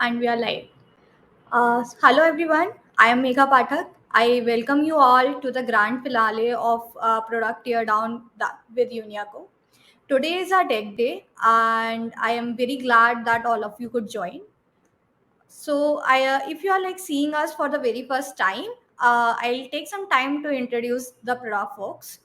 And we are live. Hello everyone, I am Megha Pathak. I welcome you all to the grand finale of Product Teardown with UniAcco. Today is our tech day and I am very glad that all of you could join. So, if you are like seeing us for the very first time, I'll take some time to introduce the product folks.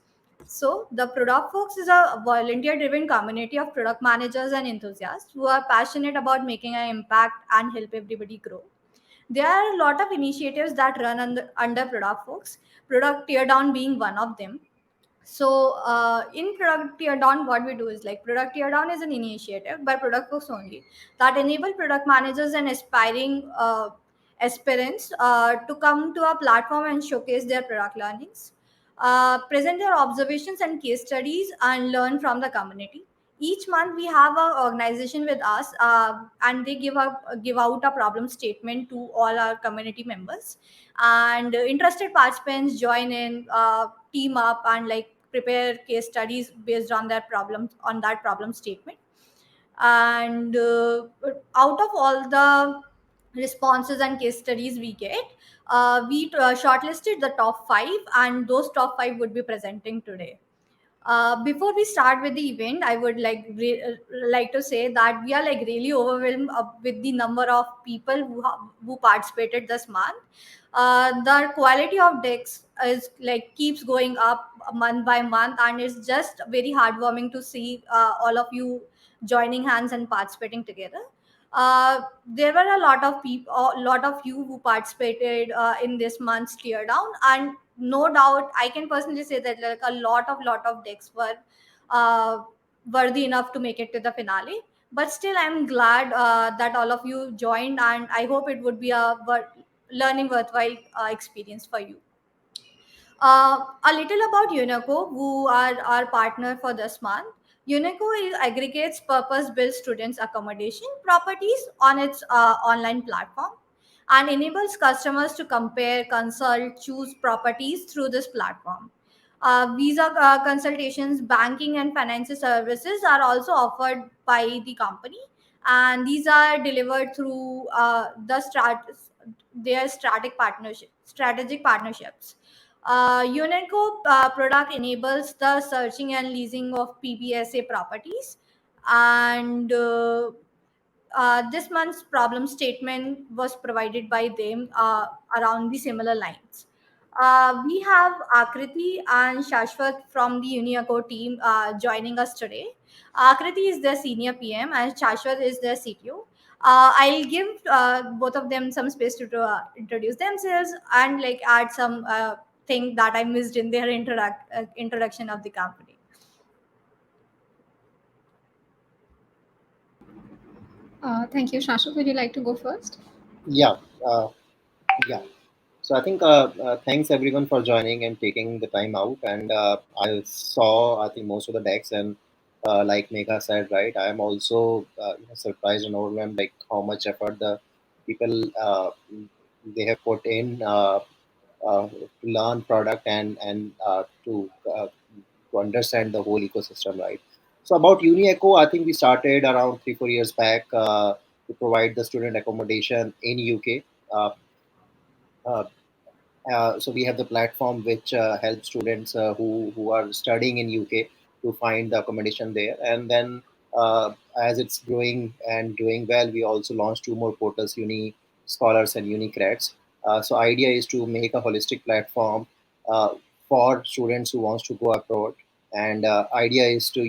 So, the product folks is a volunteer-driven community of product managers and enthusiasts who are passionate about making an impact and help everybody grow. There are a lot of initiatives that run under product folks. Product teardown being one of them. So in product teardown, what we do is like product teardown is an initiative by product folks only that enable product managers and aspiring aspirants to come to a platform and showcase their product learnings, present their observations and case studies, and learn from the community. Each month we have an organization with us, and they give out a problem statement to all our community members, and interested participants join in, team up, and like prepare case studies based on their problems on that problem statement. And out of all the responses and case studies we get, we shortlisted the top 5, and those top 5 would be presenting today. Before we start with the event, I would like to say that we are like really overwhelmed with the number of people who participated this month. The quality of decks is like keeps going up month by month, and it's just very heartwarming to see all of you joining hands and participating together. There were a lot of people, a lot of you who participated in this month's teardown, and no doubt I can personally say that like a lot of decks were uh, worthy enough to make it to the finale. But still, I'm glad that all of you joined, and I hope it would be a learning worthwhile experience for you. A little about UniCo, who are our partner for this month. UniCo aggregates purpose-built students' accommodation properties on its online platform and enables customers to compare, consult, choose properties through this platform. Visa consultations, banking, and financial services are also offered by the company, and these are delivered through their strategic partnerships. UNICO product enables the searching and leasing of PBSA properties, and this month's problem statement was provided by them around the similar lines. We have Akriti and Shashwat from the UniAcco team joining us today. Akriti is their senior PM and Shashwat is their CTO. I'll give both of them some space to introduce themselves and like add some thing that I missed in their introduction of the company. Thank you. Shashwat, would you like to go first? Yeah, uh, yeah. So I think thanks everyone for joining and taking the time out. And I saw I think most of the decks, and like Megha said, right, I am also surprised and overwhelmed like how much effort the people they have put in to learn product and to understand the whole ecosystem, right? So about UniAcco, I think we started around 3-4 years back to provide the student accommodation in UK. Uh, uh, so we have the platform which helps students who are studying in UK to find the accommodation there, and then as it's growing and doing well, we also launched 2 more portals, UniScholarz and UniCreds. So idea is to make a holistic platform uh, for students who wants to go abroad, and idea is to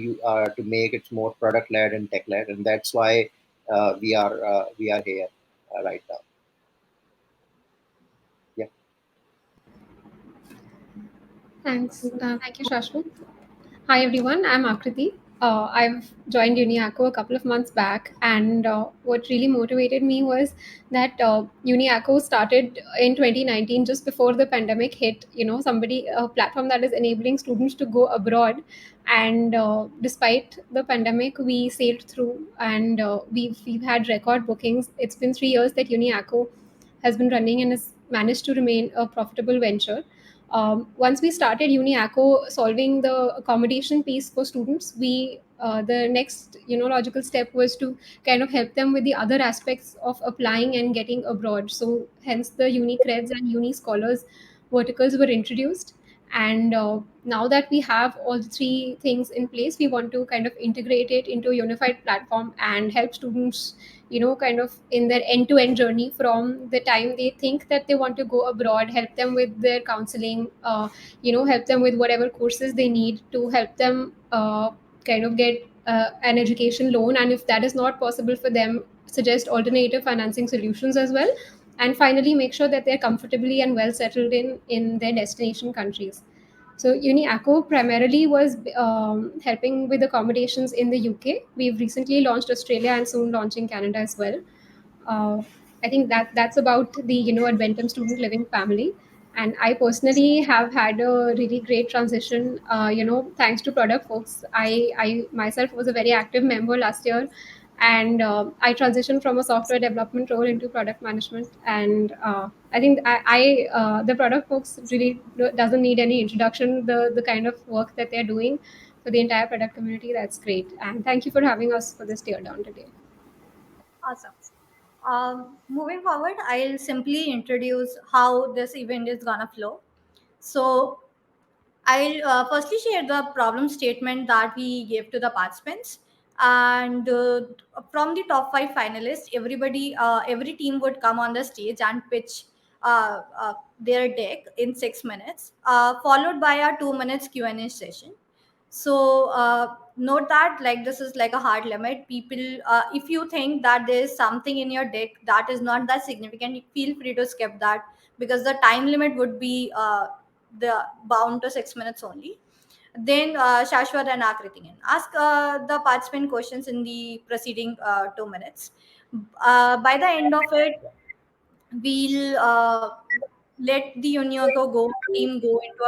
make it more product led and tech led, and that's why we are here right now. Yeah. Thanks. Thank you, Shashwat. Hi, everyone. I'm Akriti. I've joined UniAcco a couple of months back, and what really motivated me was that UniAcco started in 2019, just before the pandemic hit. A platform that is enabling students to go abroad, and despite the pandemic, we sailed through, and we've had record bookings. It's been 3 years that UniAcco has been running and has managed to remain a profitable venture. Once we started UniAcco solving the accommodation piece for students, we the next logical step was to kind of help them with the other aspects of applying and getting abroad. So hence the UniCreds and UniScholarz verticals were introduced. And now that we have all the three things in place, we want to kind of integrate it into a unified platform and help students, kind of in their end-to-end journey from the time they think that they want to go abroad, help them with their counseling, help them with whatever courses they need to help them kind of get an education loan. And if that is not possible for them, suggest alternative financing solutions as well. And finally, make sure that they're comfortably and well settled in their destination countries. So UniAcco primarily was helping with accommodations in the UK. We've recently launched Australia and soon launching Canada as well. uh, I think that's about the Adventum student living family. And I personally have had a really great transition. Thanks to product folks. I myself was a very active member last year, and I transitioned from a software development role into product management. And I think the product folks really doesn't need any introduction. The kind of work that they're doing for the entire product community, that's great. And thank you for having us for this teardown today. Awesome. Moving forward, I'll simply introduce how this event is gonna flow. So I'll firstly share the problem statement that we gave to the participants. And from the top five finalists, every team would come on the stage and pitch their deck in 6 minutes, followed by a 2 minutes Q&A session. So note that like this is like a hard limit. People, if you think that there is something in your deck that is not that significant, feel free to skip that because the time limit would be the bound to 6 minutes only. Then Shashwat and Akriti can ask the participant questions in the preceding 2 minutes. By the end of it, we'll let the UniAcco team go into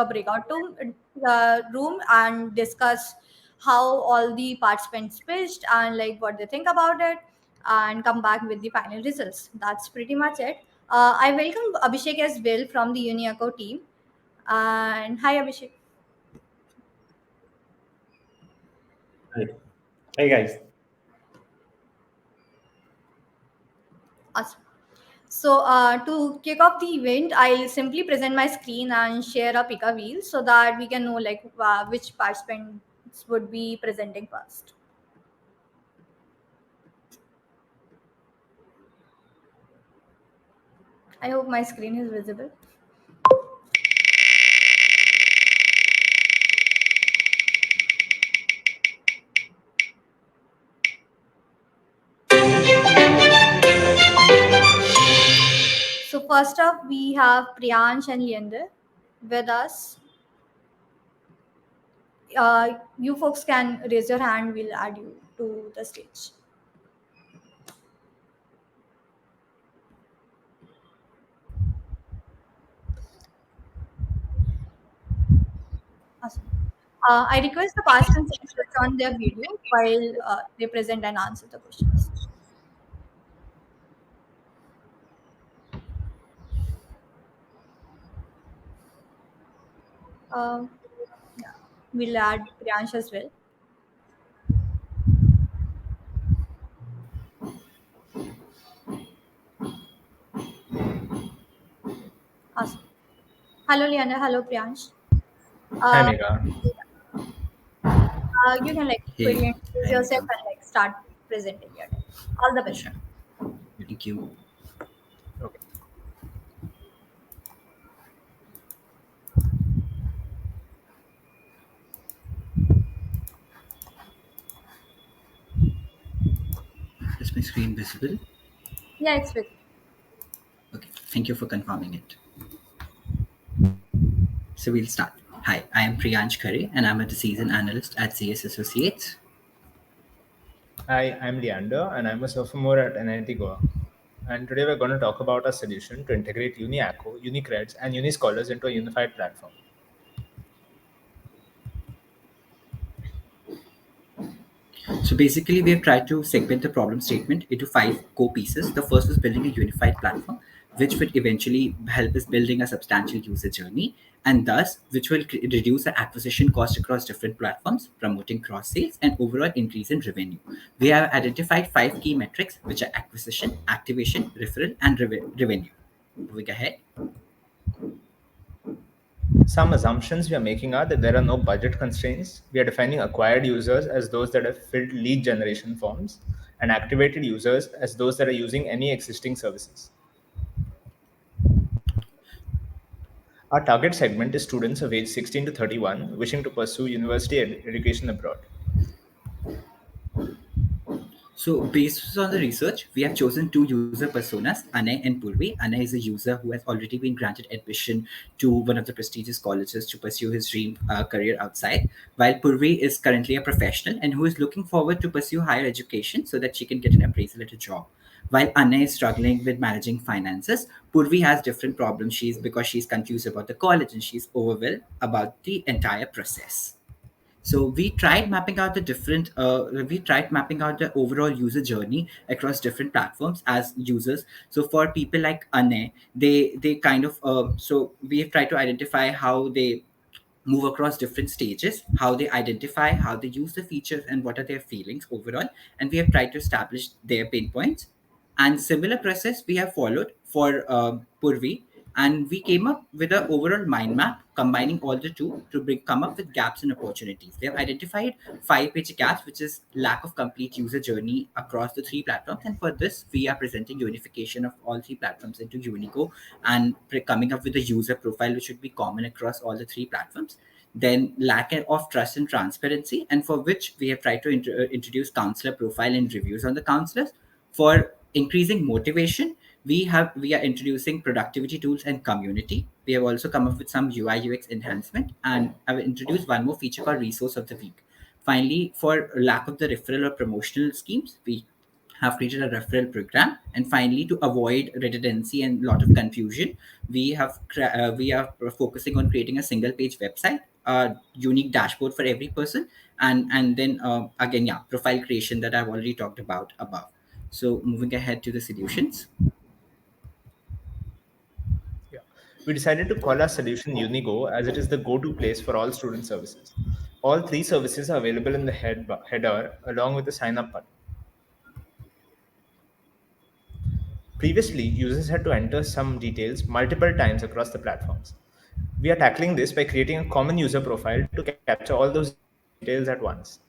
a room and discuss how all the participants pitched and like what they think about it, and come back with the final results. That's pretty much it. I welcome Abhishek as well from the UniAcco team. And hi, Abhishek. Hi. Hey guys. Awesome. So to kick off the event, I'll simply present my screen and share a pick a wheel so that we can know like which participants would be presenting first. I hope my screen is visible. So first up, we have Priyansh and Leander with us. You folks can raise your hand. We'll add you to the stage. Awesome. I request the participants to switch on their video while they present and answer the questions. Um, yeah, we'll add Priyansh as well. Awesome. Hello, Leander. Hello, Priyansh. Hi Uh, Megha. you can like quickly Hey, introduce hi yourself Megha. and like start presenting your day. All the best. Sure. Thank you. Okay. Is my screen visible? Yeah, it's with. Okay. Thank you for confirming it. So we'll start. Hi, I am Priyansh Khare and I'm a decision analyst at CS Associates. Hi, I'm Leander and I'm a sophomore at NIT Goa. And today we're going to talk about a solution to integrate UniAcco, UniCreds, and UniScholarz into a unified platform. So basically, we have tried to segment the problem statement into five core pieces. The first was building a unified platform which would eventually help us building a substantial user journey, and thus which will reduce the acquisition cost across different platforms, promoting cross sales and overall increase in revenue. We have identified 5 key metrics, which are acquisition, activation, referral, and revenue. Moving ahead. Some assumptions we are making are that there are no budget constraints. We are defining acquired users as those that have filled lead generation forms and activated users as those that are using any existing services. Our target segment is students of age 16 to 31 wishing to pursue university education abroad. So, based on the research, we have chosen 2 user personas, Anay and Purvi. Anay is a user who has already been granted admission to one of the prestigious colleges to pursue his dream career outside, while Purvi is currently a professional and who is looking forward to pursue higher education so that she can get an appraisal at a job. While Anay is struggling with managing finances, Purvi has different problems. She's confused about the college and she's overwhelmed about the entire process. So we tried mapping out the overall user journey across different platforms as users. So for people like Ane, they kind of so we have tried to identify how they move across different stages, how they identify, how they use the features, and what are their feelings overall. And we have tried to establish their pain points. And similar process we have followed for Purvi, and we came up with an overall mind map combining all the two to come up with gaps and opportunities. They have identified 5 major gaps, which is lack of complete user journey across the 3 platforms. And for this, we are presenting unification of all 3 platforms into Unico and coming up with a user profile which should be common across all the 3 platforms. Then lack of trust and transparency, and for which we have tried to introduce counselor profile and reviews on the counselors. For increasing motivation, we are introducing productivity tools and community. We have also come up with some UI UX enhancement, and I've introduced one more feature called resource of the week. Finally, for lack of the referral or promotional schemes, we have created a referral program. And finally, to avoid redundancy and lot of confusion, we are focusing on creating a single page website, a unique dashboard for every person, and then again, yeah, profile creation that I've already talked about above. So moving ahead to the solutions. Yeah. We decided to call our solution UniGo as it is the go-to place for all student services. All 3 services are available in the header along with the sign-up button. Previously, users had to enter some details multiple times across the platforms. We are tackling this by creating a common user profile to capture all those details at once.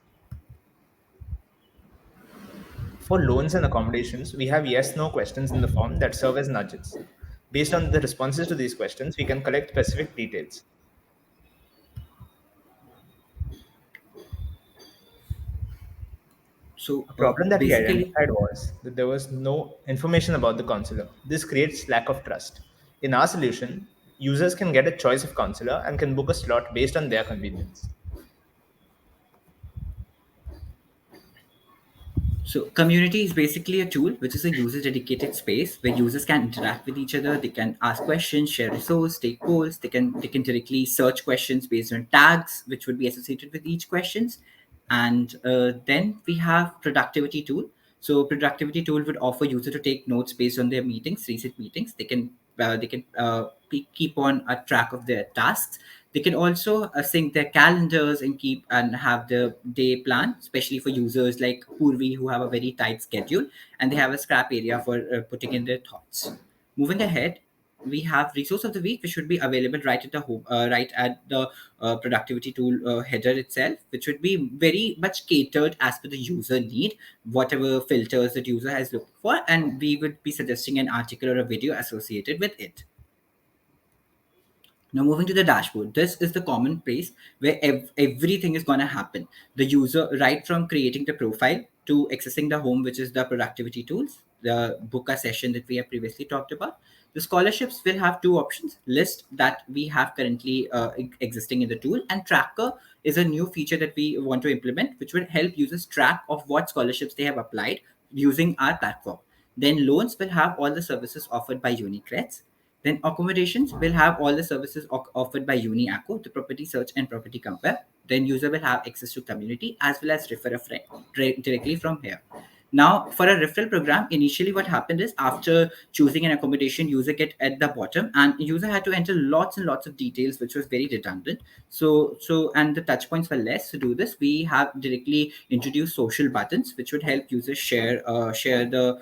For loans and accommodations, we have yes/no questions in the form that serve as nudges. Based on the responses to these questions, we can collect specific details. So A problem that we basically, identified was that there was no information about the counselor. This creates lack of trust. In our solution, users can get a choice of counselor and can book a slot based on their convenience. So community is basically a tool which is a user dedicated space where users can interact with each other. They can ask questions, share resources, take polls. They can directly search questions based on tags which would be associated with each questions. And then we have productivity tool. So productivity tool would offer user to take notes based on their meetings, recent meetings. They can keep on a track of their tasks. They can also sync their calendars and keep and have the day plan, especially for users like Purvi who have a very tight schedule and they have a scrap area for putting in their thoughts. Moving ahead, we have resource of the week, which should be available right at the home, right at the productivity tool header itself, which would be very much catered as per the user need, whatever filters that user has looked for, and we would be suggesting an article or a video associated with it. Now, moving to the dashboard, this is the common place where everything is going to happen. The user, right from creating the profile to accessing the home, which is the productivity tools, the book a session that we have previously talked about. The scholarships will have 2 options: list that we have currently existing in the tool, and tracker is a new feature that we want to implement, which will help users track of what scholarships they have applied using our platform. Then loans will have all the services offered by UniCreds. Then accommodations will have all the services offered by UniAcco, the property search and property compare. Then user will have access to community as well as refer a friend directly from here. Now, for a referral program, initially what happened is after choosing an accommodation, user get at the bottom, and user had to enter lots and lots of details, which was very redundant. And the touch points were less. To do this, we have directly introduced social buttons, which would help users share the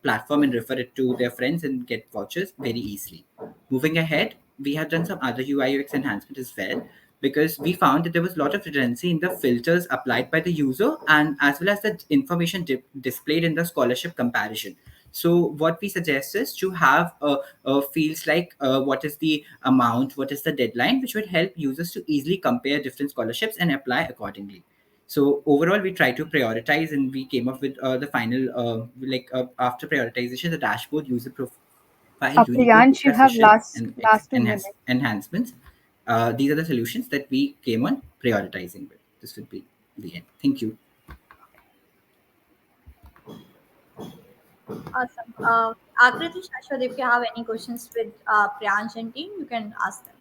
platform and refer it to their friends and get vouchers very easily. Moving ahead, we have done some other UI UX enhancement as well, because we found that there was a lot of redundancy in the filters applied by the user, and as well as the information displayed in the scholarship comparison. So what we suggest is to have fields like what is the amount, what is the deadline, which would help users to easily compare different scholarships and apply accordingly. So overall, we try to prioritize, and we came up with the final after prioritization, the dashboard, user profile, Unicode, Priyansh, you Gupta have session, last and last 2 minutes. enhancements. These are the solutions that we came on prioritizing with. This would be the end. Thank you. Awesome. Akriti, Shashwat, if you have any questions with Priyansh and team, you can ask them.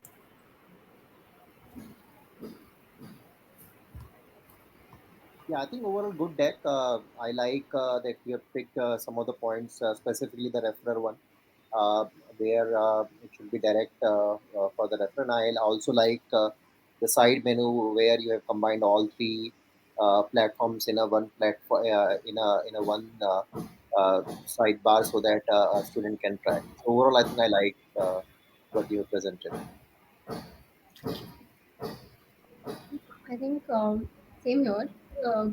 Yeah, I think overall good deck. I like that we have picked some of the points, specifically the referrer one, uh, where it should be direct for the referrer. And I also like the side menu where you have combined all three platforms in a one platform in a one sidebar so that a student can track. So overall, I think I like what you have presented. I think same here.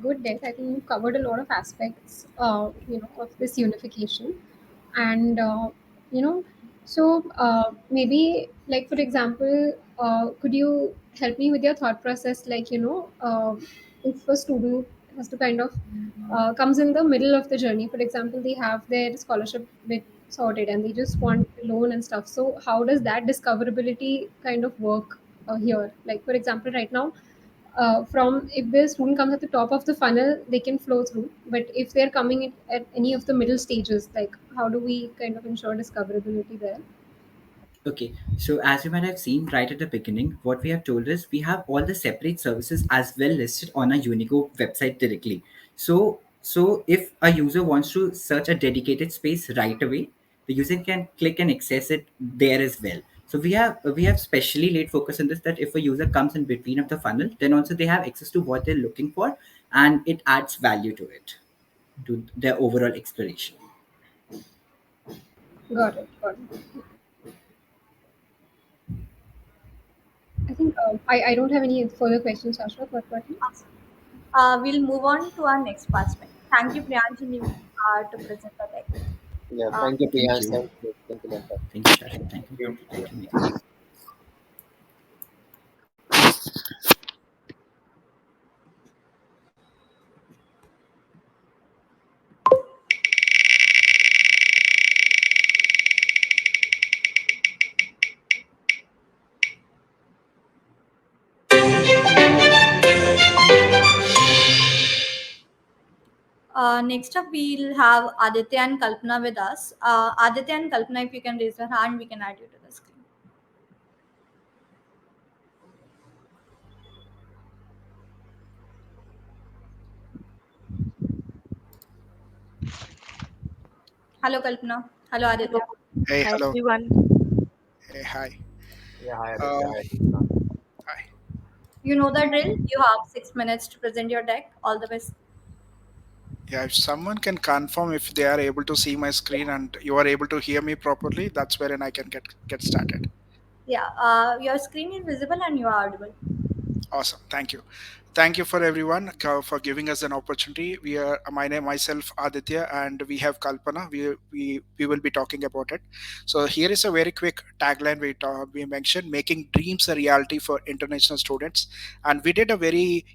Good deck. I think you covered a lot of aspects, of this unification, and so maybe like for example, could you help me with your thought process? Like if a student has to kind of comes in the middle of the journey. For example, they have their scholarship bit sorted and they just want a loan and stuff. So how does that discoverability kind of work here? Like for example, right now from if the student comes at the top of the funnel they can flow through, but if they're coming at any of the middle stages, like how do we kind of ensure discoverability there? Okay, so as you might have seen right at the beginning, what we have told is we have all the separate services as well listed on our Unico website directly. So if a user wants to search a dedicated space right away, the user can click and access it there as well. So we have specially laid focus on this, that if a user comes in between of the funnel, then also they have access to what they're looking for, and it adds value to it, to their overall exploration. Got it. I think I don't have any further questions, Ashwa. What you? Awesome. We'll move on to our next participant. Thank you, Priyansh and team, to present the deck. Yeah, Uh, thank you, Thank Priyansh. you. Thank you, Leander. Thank you, Shashwat. Thank you. You. Thank you, Megha. Next up, we'll have Aditya and Kalpana with us. Aditya and Kalpana, if you can raise your hand, we can add you to the screen. Hello, Kalpana. Hello, Hello. Aditya. Hey, Hi hello. everyone. Hey, hi. Yeah, hi Aditya. Uh, Hi, Kalpana. Hi. You know the drill. You have 6 minutes to present your deck. All the best. Yeah, if someone can confirm if they are able to see my screen and you are able to hear me properly, that's wherein I can get started. Yeah, your screen is visible and you are audible. Awesome. Thank you. Thank you for everyone for giving us an opportunity. We are my name myself Aditya, and we have Kalpana. We will be talking about it. So here is a very quick tagline we mentioned: making dreams a reality for international students, and we did a very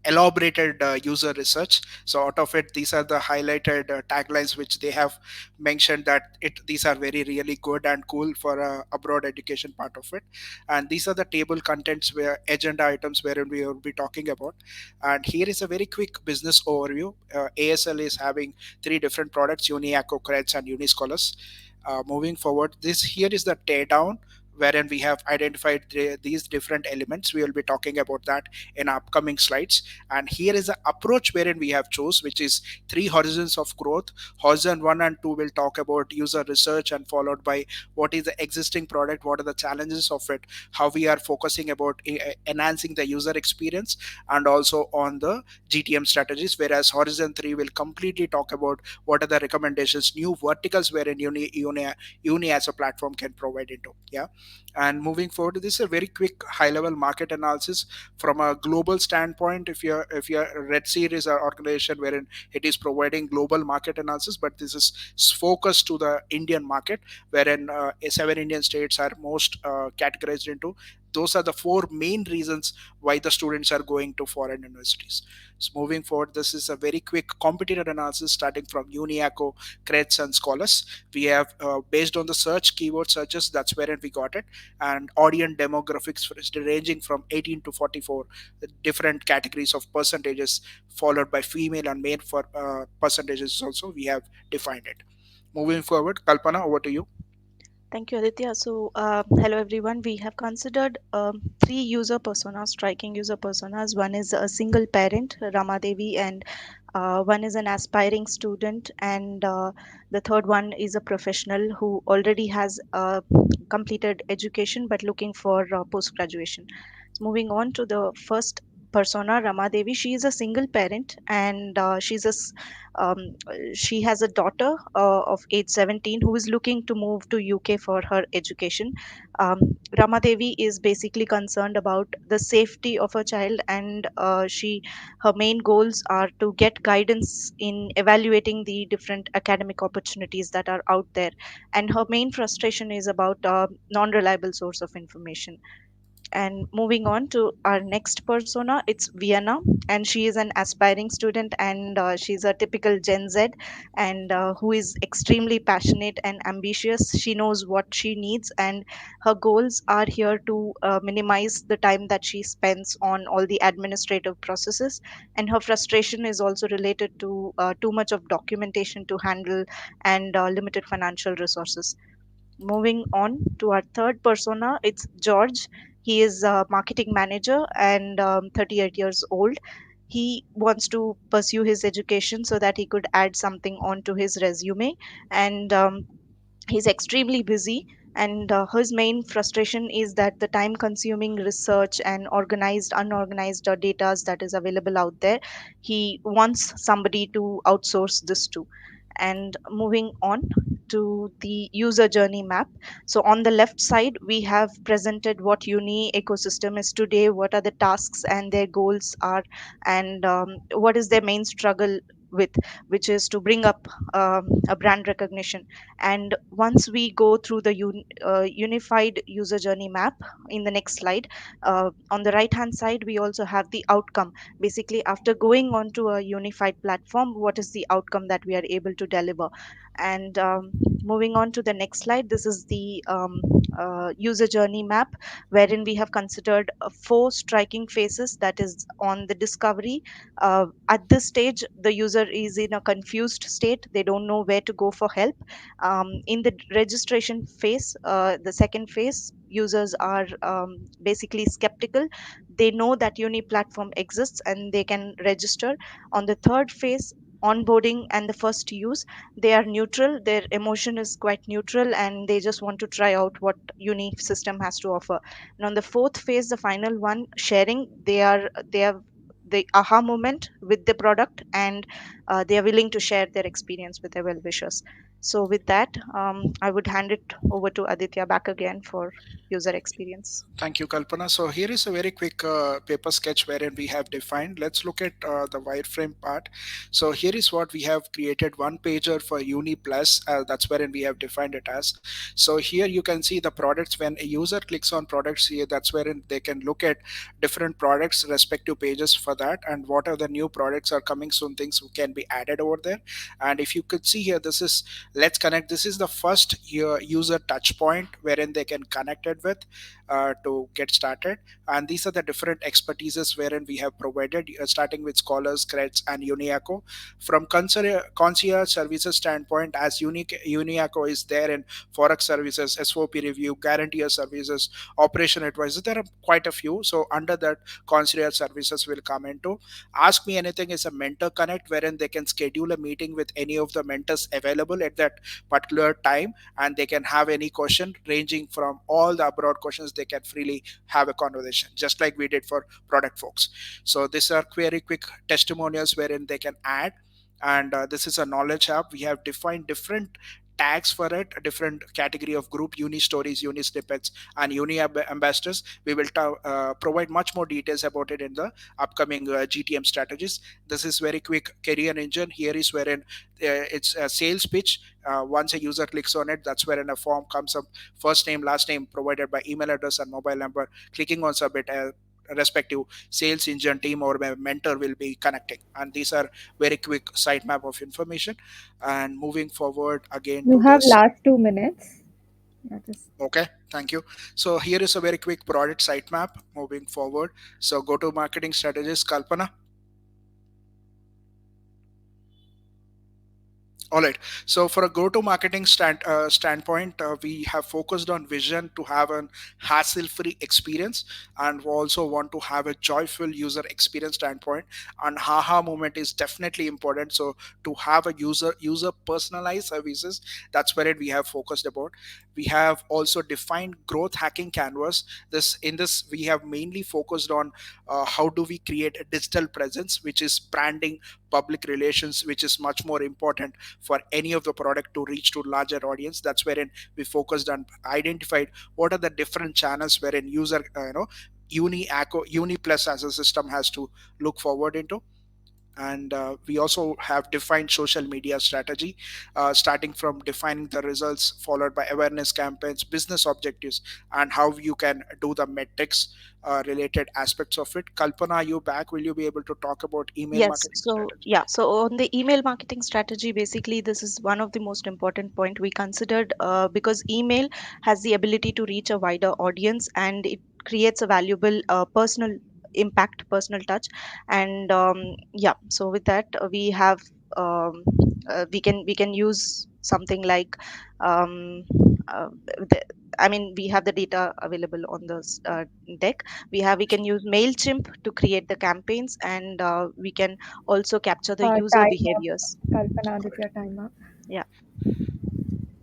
elaborated user research. So out of it, these are the highlighted taglines which they have mentioned that these are very really good and cool for abroad education part of it. And these are the table contents where agenda items wherein we will be talking about. And here is a very quick business overview. ASL is having three different products: UniAcco, Creds, and UniScholarz. Moving forward, this here is the teardown wherein we have identified these different elements. We will be talking about that in upcoming slides. And here is the approach wherein we have chose, which is three horizons of growth. Horizon 1 and 2 will talk about user research, and followed by what is the existing product, what are the challenges of it, how we are focusing about enhancing the user experience, and also on the GTM strategies. Whereas Horizon 3 will completely talk about what are the recommendations, new verticals wherein Uni as a platform can provide into. Yeah. And moving forward, this is a very quick high level market analysis from a global standpoint. If you're Red Series or organization wherein it is providing global market analysis, but this is focused to the Indian market, wherein 7 Indian states are most categorized into. Those are the four main reasons why the students are going to foreign universities. So moving forward, this is a very quick competitor analysis starting from UniAcco, Creds, and Scholars. We have based on the search keyword searches, that's wherein we got it, and audience demographics ranging from 18 to 44, different categories of percentages, followed by female and male for percentages also we have defined it. Moving forward, Kalpana, over to you. Thank you, Aditya. So, hello everyone. We have considered three user personas, striking user personas. One is a single parent, Rama Devi, and one is an aspiring student, and the third one is a professional who already has completed education but looking for post graduation. So moving on to the first persona, Rama Devi. She is a single parent, and she has a daughter of age 17 who is looking to move to UK for her education. um, Rama Devi is basically concerned about the safety of her child, and her main goals are to get guidance in evaluating the different academic opportunities that are out there, and her main frustration is about non-reliable source of information. And moving on to our next persona, it's Vienna, and she is an aspiring student, and she's a typical Gen Z, and who is extremely passionate and ambitious. She knows what she needs, and her goals are here to minimize the time that she spends on all the administrative processes. And her frustration is also related to too much of documentation to handle, and limited financial resources. Moving on to our third persona, it's George. He is a marketing manager and 38 years old. He wants to pursue his education so that he could add something onto his resume, and he's extremely busy. And his main frustration is that the time consuming research and organized unorganized data that is available out there, he wants somebody to outsource this to. And moving on to the user journey map. So on the left side, we have presented what uni ecosystem is today, what are the tasks and their goals are, and what is their main struggle with, which is to bring up a brand recognition. And once we go through the unified user journey map in the next slide, on the right hand side, we also have the outcome. Basically, after going on to a unified platform, what is the outcome that we are able to deliver? And moving on to the next slide, this is the user journey map, wherein we have considered four striking phases. That is on the discovery. At this stage, the user is in a confused state, they don't know where to go for help. In the registration phase, the second phase, users are basically skeptical. They know that uni platform exists and they can register. On the third phase, onboarding and the first use, they are neutral, their emotion is quite neutral, and they just want to try out what uni system has to offer. And on the fourth phase, the final one, sharing, they have the aha moment with the product, and they are willing to share their experience with their well wishers. So with that, I would hand it over to Aditya back again for user experience. Thank you, Kalpana. So here is a very quick paper sketch wherein we have defined. Let's look at the wireframe part. So here is what we have created: one pager for Uni Plus. That's wherein we have defined it as. So here you can see the products. When a user clicks on products here, that's wherein they can look at different products, respective pages for that, and what are the new products are coming soon. Things can be added over there. And if you could see here, this is Let's Connect. This is the first user touch point wherein they can connect it with. to get started. And these are the different expertises wherein we have provided, starting with Scholars, Creds, and UniAcco. From concierge services standpoint, as UniAcco is there in forex services, SOP review, guaranteer services, operation advisor, there are quite a few. So under that, concierge services will come into. Ask Me Anything is a mentor connect wherein they can schedule a meeting with any of the mentors available at that particular time, and they can have any question ranging from all the abroad questions. They can freely have a conversation, just like we did for product folks. So these are very quick testimonials wherein they can add. And this is a knowledge hub. We have defined different tags for it, a different category of group: uni stories, uni snippets, and uni ambassadors. We will provide much more details about it in the upcoming GTM strategies. This is very quick career engine. Here is wherein it's a sales pitch. Once a user clicks on it, that's wherein a form comes up: first name, last name, provided by email address and mobile number. Clicking on submit, respective sales engine team or mentor will be connecting. And these are very quick sitemap of information. And moving forward again You to have this. last 2 minutes. Yeah, just Okay, thank you. So here is a very quick product sitemap moving forward. So go to marketing strategist, Kalpana. All right. So for a go-to-marketing standpoint, we have focused on vision to have an hassle-free experience, and we also want to have a joyful user experience standpoint. And haha moment is definitely important. So to have a user personalized services, that's where we have focused about. We have also defined growth hacking canvas. This we have mainly focused on how do we create a digital presence, which is branding, public relations, which is much more important for any of the product to reach to larger audience. That's wherein we focused on identified what are the different channels wherein user UniAcco, Uni Plus as a system has to look forward into. And we also have defined social media strategy, starting from defining the results, followed by awareness campaigns, business objectives, and how you can do the metrics related aspects of it. Kalpana, are you back? Will you be able to talk about email Yes, marketing so strategy? yeah, so on the email marketing strategy, basically, this is one of the most important point we considered, because email has the ability to reach a wider audience, and it creates a valuable personal impact, personal touch. And yeah, so with that, we have we can use something like um, uh, the, I mean, we have the data available on the deck. We can use Mailchimp to create the campaigns, and we can also capture the user time up. behaviors. Kalpana, All right. Aditya, time up. Yeah.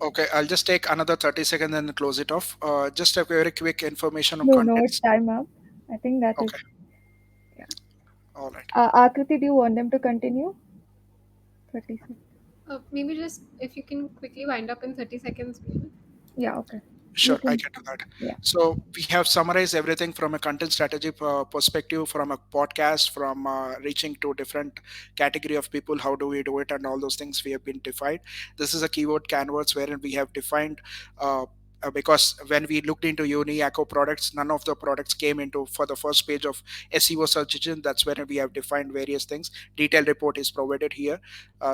Okay, I'll just take another 30 seconds and close it off. Just a very quick information on No, no, it's contents. time up. I think that is. Okay, Yeah. all right. Akriti, do you want them to continue? 30 seconds. Maybe just if you can quickly wind up in 30 seconds, maybe. Yeah, okay. You Sure, I can. can do that. Yeah. So we have summarized everything from a content strategy perspective, from a podcast, from reaching to different category of people. How do we do it, and all those things we have been defined. This is a keyword canvas wherein we have defined. Because when we looked into UniAcco products, none of the products came into for the first page of SEO search engine. That's where we have defined various things. Detailed report is provided here.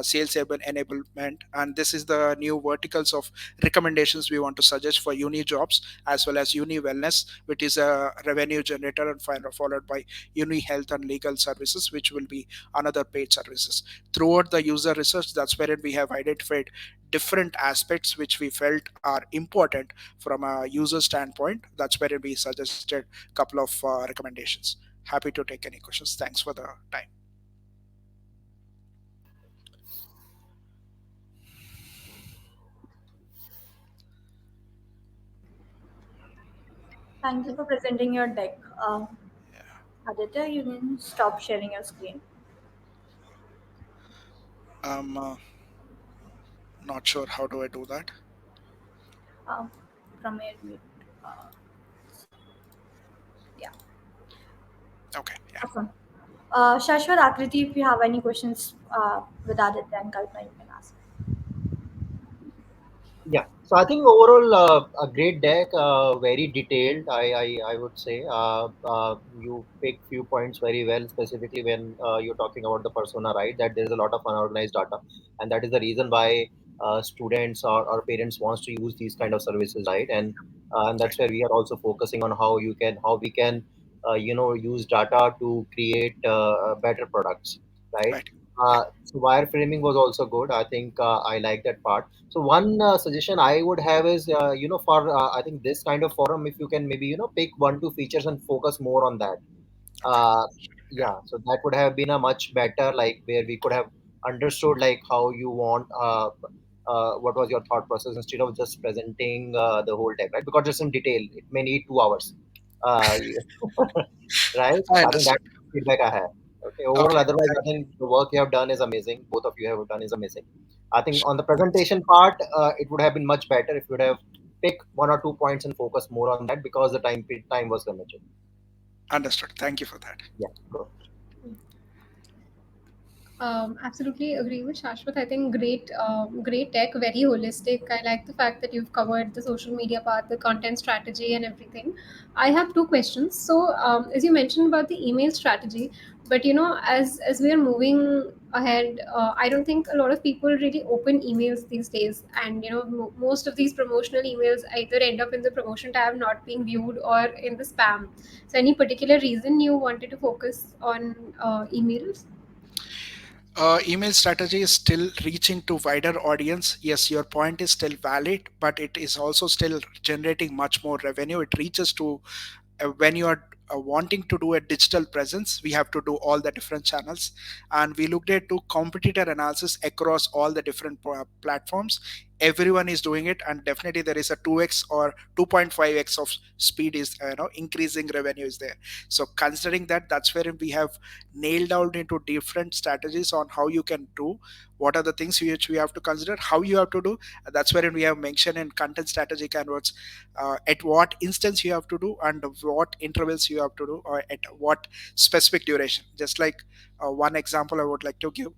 Sales enablement, and this is the new verticals of recommendations we want to suggest for uni jobs, as well as uni wellness, which is a revenue generator, and followed by uni health and legal services, which will be another paid services. Throughout the user research, that's wherein we have identified different aspects which we felt are important from a user standpoint. That's where we suggested a couple of recommendations. Happy to take any questions. Thanks for the time. Thank you for presenting your deck. Aditya, you can stop sharing your screen. I'm not sure how do I do that. Um, from your mute. Uh, yeah, Okay, yeah. awesome. Shashwat, Akriti, if you have any questions with Aditya and Kalpana, you can ask. Yeah. So I think overall a great deck, very detailed. I would say you pick few points very well, specifically when you're talking about the persona, right? That there's a lot of unorganized data, and that is the reason why students or parents wants to use these kind of services, right? And and that's where we are also focusing on how we can use data to create better products, right? Right. Yeah. So wireframing was also good. I think I like that part. So one suggestion I would have is, for I think this kind of forum, if you can maybe pick one two features and focus more on that. Okay. uh, Yeah. yeah, so that would have been a much better, like where we could have understood like how you want what was your thought process instead of just presenting the whole deck, right? Because just in detail it may need 2 hours, uh, right? I So I think understood. that feedback I have. Okay, overall Okay. otherwise I think the work you have done is amazing, both of you have done is amazing. I think on the presentation part, it would have been much better if you would have pick one or 2 points and focus more on that, because the time was limited. Understood. Thank you for that. Yeah, go. Absolutely agree with Shashwat. I think great tech, very holistic. I like the fact that you've covered the social media part, the content strategy, and everything. I have two questions. So, as you mentioned about the email strategy, but as we are moving ahead, I don't think a lot of people really open emails these days, and most of these promotional emails either end up in the promotion tab, not being viewed, or in the spam. So, any particular reason you wanted to focus on emails? Email strategy is still reaching to wider audience. Yes, your point is still valid, but it is also still generating much more revenue. It reaches to when you are wanting to do a digital presence, we have to do all the different channels, and we looked at to competitor analysis across all the different platforms. Everyone is doing it, and definitely there is a 2x or 2.5x of speed is increasing revenue is there. So considering that, that's where we have nailed down into different strategies on how you can do, what are the things which we have to consider, how you have to do. That's where we have mentioned in content strategy canvas at what instance you have to do and what intervals you have to do, or at what specific duration. Just like one example I would like to give,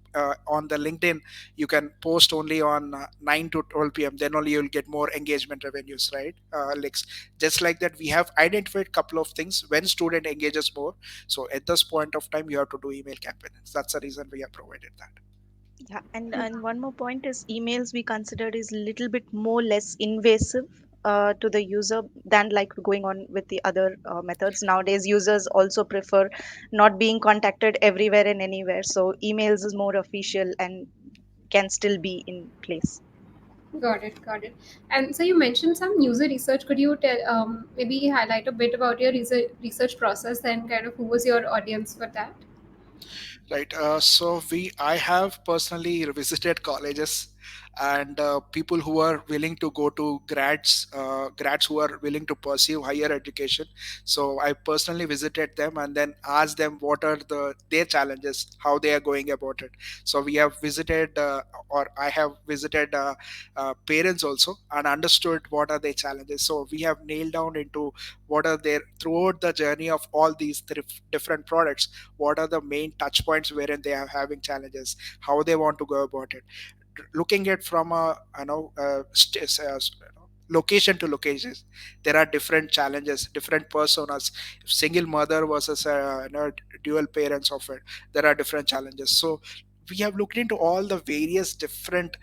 on the LinkedIn you can post only on 9 to 12 p.m., then only you'll get more engagement revenues, right? Links. Just like that, we have identified couple of things when student engages more. So at this point of time you have to do email campaigns. That's the reason we have provided that. Yeah, and one more point is emails we considered is little bit more less invasive to the user than like going on with the other methods. Nowadays, users also prefer not being contacted everywhere and anywhere. So emails is more official and can still be in place. Got it, got it. And so you mentioned some user research. Could you tell, maybe highlight a bit about your research process and kind of who was your audience for that? Right. So I have personally visited colleges and people who are willing to go to grads who are willing to pursue higher education. So I personally visited them and then asked them what are their challenges, how they are going about it. So we have visited, or I have visited parents also and understood what are their challenges. So we have nailed down into what are their throughout the journey of all these different products, what are the main touch points wherein they are having challenges, how they want to go about it. Looking at from a location to location, there are different challenges, different personas. Single mother versus dual parents of it, there are different challenges. So we have looked into all the various different,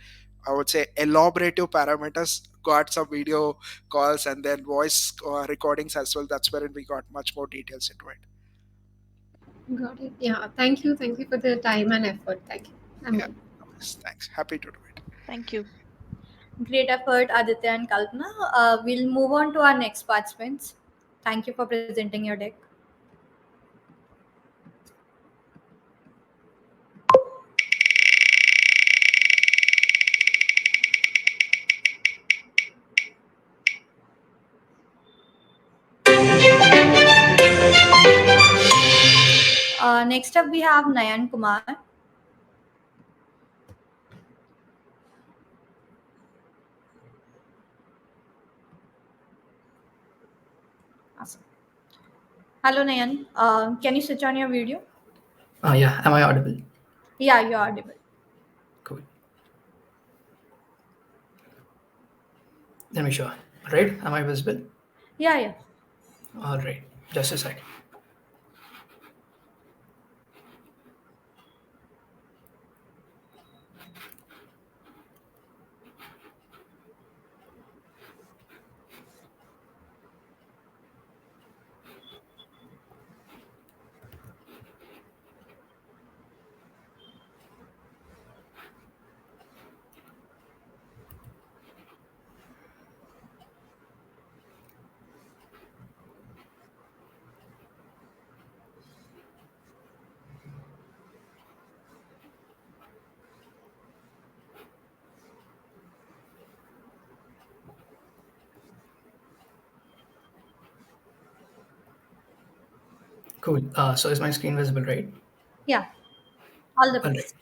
I would say, elaborative parameters, got some video calls and then voice recordings as well. That's wherein we got much more details into it. Got it. Yeah. Thank you for the time and effort. Thank you. I'm Yeah, good. no worries. Thanks. Happy to do it. Thank you. Great effort, Aditya and Kalpana. We'll move on to our next participants. Thank you for presenting your deck. Next up, we have Nayan Kumar. Awesome. Hello, Nayan. Can you switch on your video? Yeah, am I audible? Yeah, you're audible. Cool. Let me show. Right? Am I visible? Yeah, yeah. All right. Just a sec. Cool. So is my screen visible, right? Yeah, all the All right. best.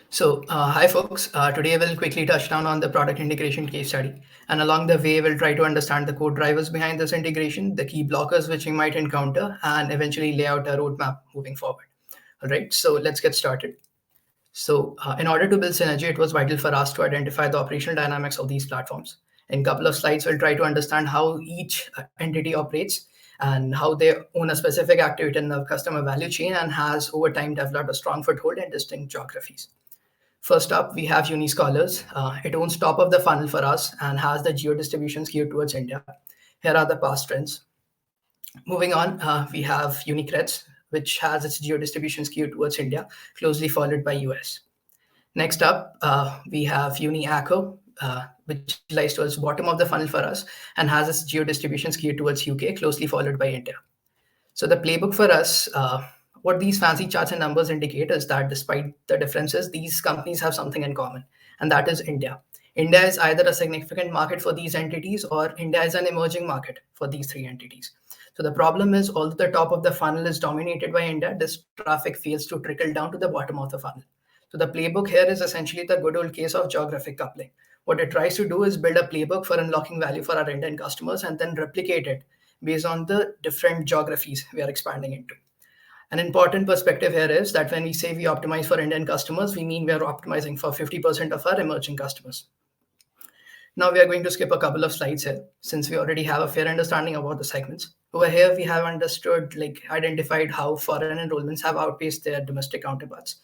So, hi folks. Today we'll quickly touch down on the product integration case study. And along the way, we'll try to understand the code drivers behind this integration, the key blockers which we might encounter, and eventually lay out a roadmap moving forward. All right, so let's get started. So, in order to build synergy, it was vital for us to identify the operational dynamics of these platforms. In a couple of slides, we'll try to understand how each entity operates and how they own a specific activity in the customer value chain and has over time developed a strong foothold in distinct geographies. First up, we have UniScholarz. It owns top of the funnel for us and has the geo distribution skewed towards India. Here are the past trends. Moving on, we have UniCreds, which has its geo distribution skewed towards India, closely followed by US. Next up, we have UniAcco, which lies towards bottom of the funnel for us and has its geo distribution skewed towards UK, closely followed by India. So the playbook for us, what these fancy charts and numbers indicate is that despite the differences, these companies have something in common, and that is India. India is either a significant market for these entities or India is an emerging market for these three entities. So the problem is, although the top of the funnel is dominated by India, this traffic fails to trickle down to the bottom of the funnel. So the playbook here is essentially the good old case of geographic coupling. What it tries to do is build a playbook for unlocking value for our Indian customers and then replicate it based on the different geographies we are expanding into. An important perspective here is that when we say we optimize for Indian customers, we mean we are optimizing for 50% of our emerging customers. Now we are going to skip a couple of slides here since we already have a fair understanding about the segments. Over here, we have identified how foreign enrollments have outpaced their domestic counterparts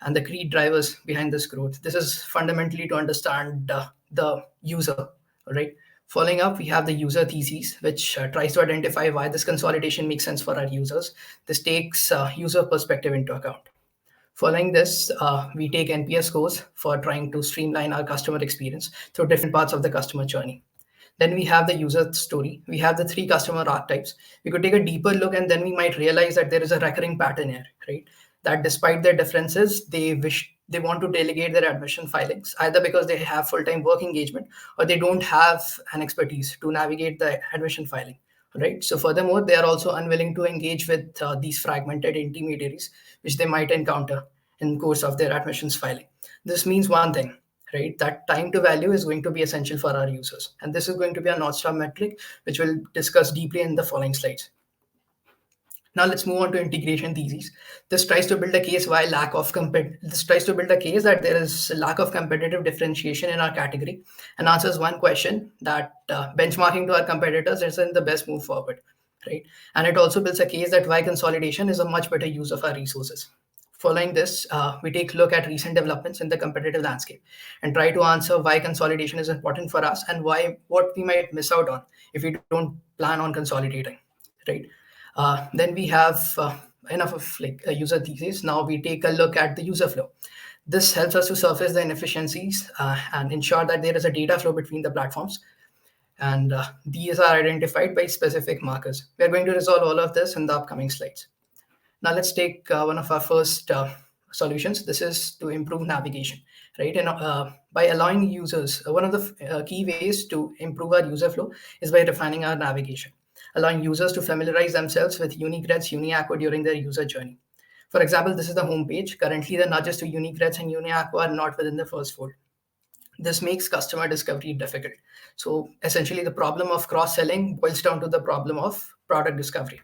and the key drivers behind this growth. This is fundamentally to understand the user, right? Following up, we have the user thesis, which tries to identify why this consolidation makes sense for our users. This takes user perspective into account. Following this, we take NPS scores for trying to streamline our customer experience through different parts of the customer journey. Then we have the user story. We have the three customer archetypes. We could take a deeper look and then we might realize that there is a recurring pattern here, right? That despite their differences, they want to delegate their admission filings, either because they have full-time work engagement or they don't have an expertise to navigate the admission filing, right? So furthermore, they are also unwilling to engage with these fragmented intermediaries, which they might encounter in the course of their admissions filing. This means one thing, right? That time to value is going to be essential for our users. And this is going to be a North Star metric, which we'll discuss deeply in the following slides. Now let's move on to integration theses. This tries to build a case this tries to build a case that there is a lack of competitive differentiation in our category and answers one question that benchmarking to our competitors isn't the best move forward, right? And it also builds a case that why consolidation is a much better use of our resources. Following this, we take a look at recent developments in the competitive landscape and try to answer why consolidation is important for us and what we might miss out on if we don't plan on consolidating, right? Then we have enough of a user thesis. Now we take a look at the user flow. This helps us to surface the inefficiencies and ensure that there is a data flow between the platforms. And these are identified by specific markers. We are going to resolve all of this in the upcoming slides. Now let's take one of our first solutions. This is to improve navigation, right? And by allowing users, one of the key ways to improve our user flow is by refining our navigation, allowing users to familiarize themselves with UniCreds, UniAcco during their user journey. For example, this is the home page. Currently, the nudges to UniCreds and UniAcco are not within the first fold. This makes customer discovery difficult. So essentially, the problem of cross-selling boils down to the problem of product discovery.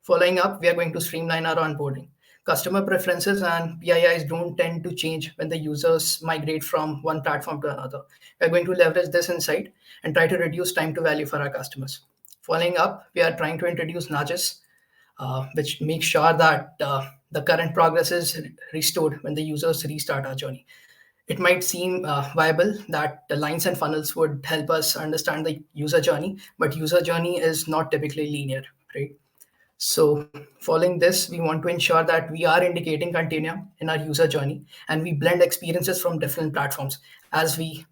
Following up, we are going to streamline our onboarding. Customer preferences and PIIs don't tend to change when the users migrate from one platform to another. We're going to leverage this insight and try to reduce time to value for our customers. Following up, we are trying to introduce nudges, which make sure that the current progress is restored when the users restart our journey. It might seem viable that the lines and funnels would help us understand the user journey, but user journey is not typically linear, right? So following this, we want to ensure that we are indicating continuum in our user journey and we blend experiences from different platforms as we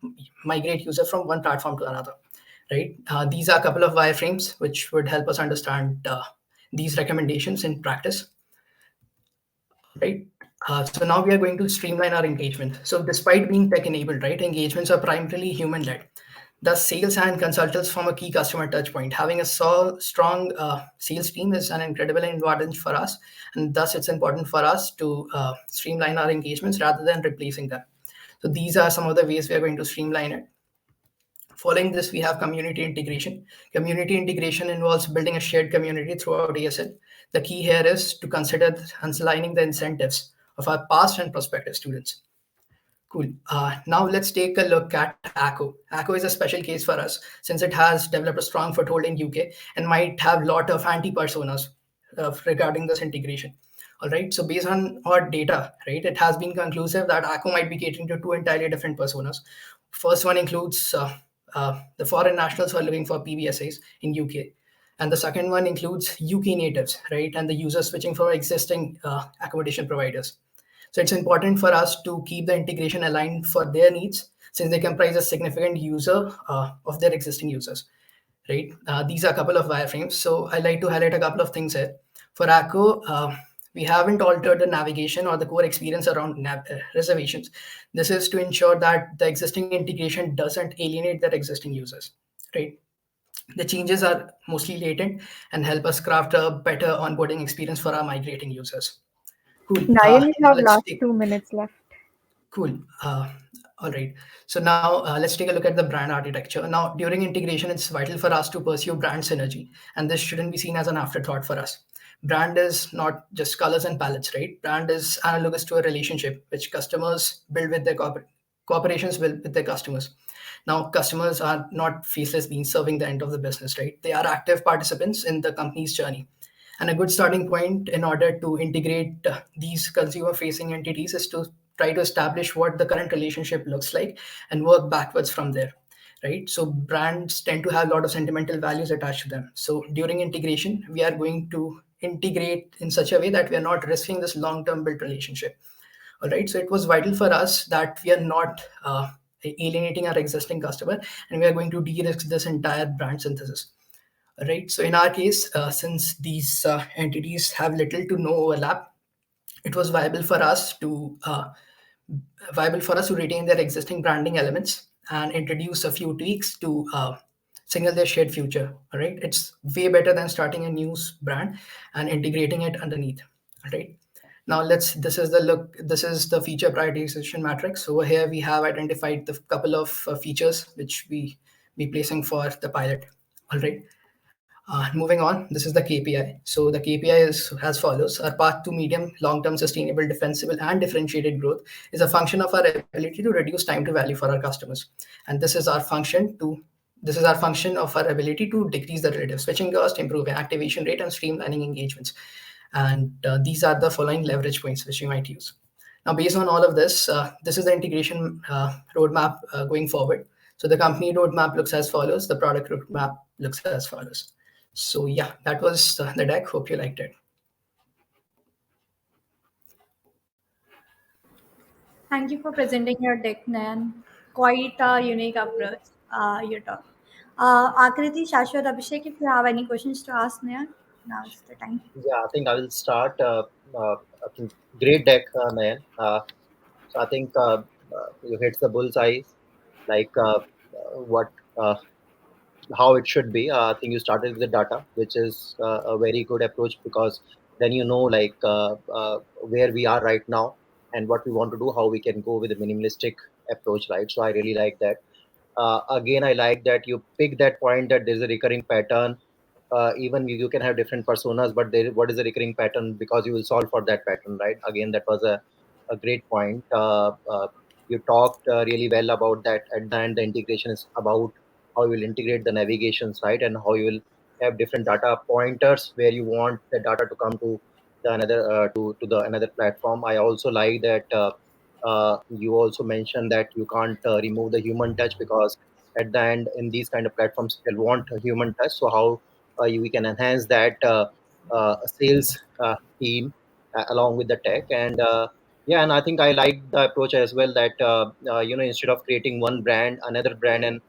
migrate users from one platform to another, right? These are a couple of wireframes which would help us understand these recommendations in practice, right? So now we are going to streamline our engagement. So despite being tech-enabled, right, engagements are primarily human-led. Thus, sales and consultants form a key customer touch point. Having a strong sales team is an incredible advantage for us, and thus it's important for us to streamline our engagements rather than replacing them. So these are some of the ways we are going to streamline it. Following this, we have community integration. Community integration involves building a shared community throughout ASL. The key here is to consider aligning the incentives of our past and prospective students. Cool. Now let's take a look at ACO. ACO is a special case for us since it has developed a strong foothold in UK and might have a lot of anti-personas regarding this integration. All right. So based on our data, right, it has been conclusive that ACO might be catering to two entirely different personas. First one includes the foreign nationals who are living for PBSAs in UK. And the second one includes UK natives, right, and the users switching from existing accommodation providers. So it's important for us to keep the integration aligned for their needs since they comprise a significant user of their existing users, right? These are a couple of wireframes. So I like to highlight a couple of things here. For ACO, we haven't altered the navigation or the core experience around reservations. This is to ensure that the existing integration doesn't alienate their existing users, right? The changes are mostly latent and help us craft a better onboarding experience for our migrating users. Cool. Nayan, you Now have let's last take 2 minutes left. Cool. All right. So now let's take a look at the brand architecture. Now, during integration, it's vital for us to pursue brand synergy, and this shouldn't be seen as an afterthought for us. Brand is not just colors and palettes, right? Brand is analogous to a relationship which customers build with their corporations build with their customers. Now, customers are not faceless beings serving the end of the business, right? They are active participants in the company's journey. And a good starting point in order to integrate these consumer facing entities is to try to establish what the current relationship looks like and work backwards from there. Right. So brands tend to have a lot of sentimental values attached to them. So during integration, we are going to integrate in such a way that we are not risking this long term built relationship. All right. So it was vital for us that we are not alienating our existing customer and we are going to de risk this entire brand synthesis. Right. So in our case, since these entities have little to no overlap, it was viable for us to retain their existing branding elements and introduce a few tweaks to signal their shared future. All right, it's way better than starting a new brand and integrating it underneath. All right. Now let's. This is the look. This is the feature prioritization matrix. Over here, we have identified the couple of features which we be placing for the pilot. All right. Moving on, this is the KPI. So the KPI is as follows. Our path to medium, long-term, sustainable, defensible, and differentiated growth is a function of our ability to reduce time to value for our customers. And this is our function of our ability to decrease the relative switching cost, improve activation rate, and streamlining engagements. And these are the following leverage points which you might use. Now, based on all of this, this is the integration roadmap going forward. So the company roadmap looks as follows. The product roadmap looks as follows. So yeah, that was the deck. Hope you liked it. Thank you for presenting your deck, Nayan. Quite a unique approach you took. Akriti, Shashwat, Abhishek, if you have any questions to ask Nayan, now is the time. Yeah, I think I will start. I think great deck, man. So I think you hit the bullseye, like what uh, how it should be. I think you started with the data, which is a very good approach because then you know like where we are right now and what we want to do, how we can go with a minimalistic approach, right? So I really like that. Again, I like that you pick that point that there's a recurring pattern. Even you can have different personas, but there, what is the recurring pattern? Because you will solve for that pattern, right? Again, that was a great point. You talked really well about that. At the end, the integration is about how you will integrate the navigations, right? And how you will have different data pointers where you want the data to come to the another to the another platform. I also like that you also mentioned that you can't remove the human touch because at the end in these kind of platforms they'll want a human touch. So how we can enhance that sales team along with the tech and yeah, and I think I like the approach as well that instead of creating one brand another brand and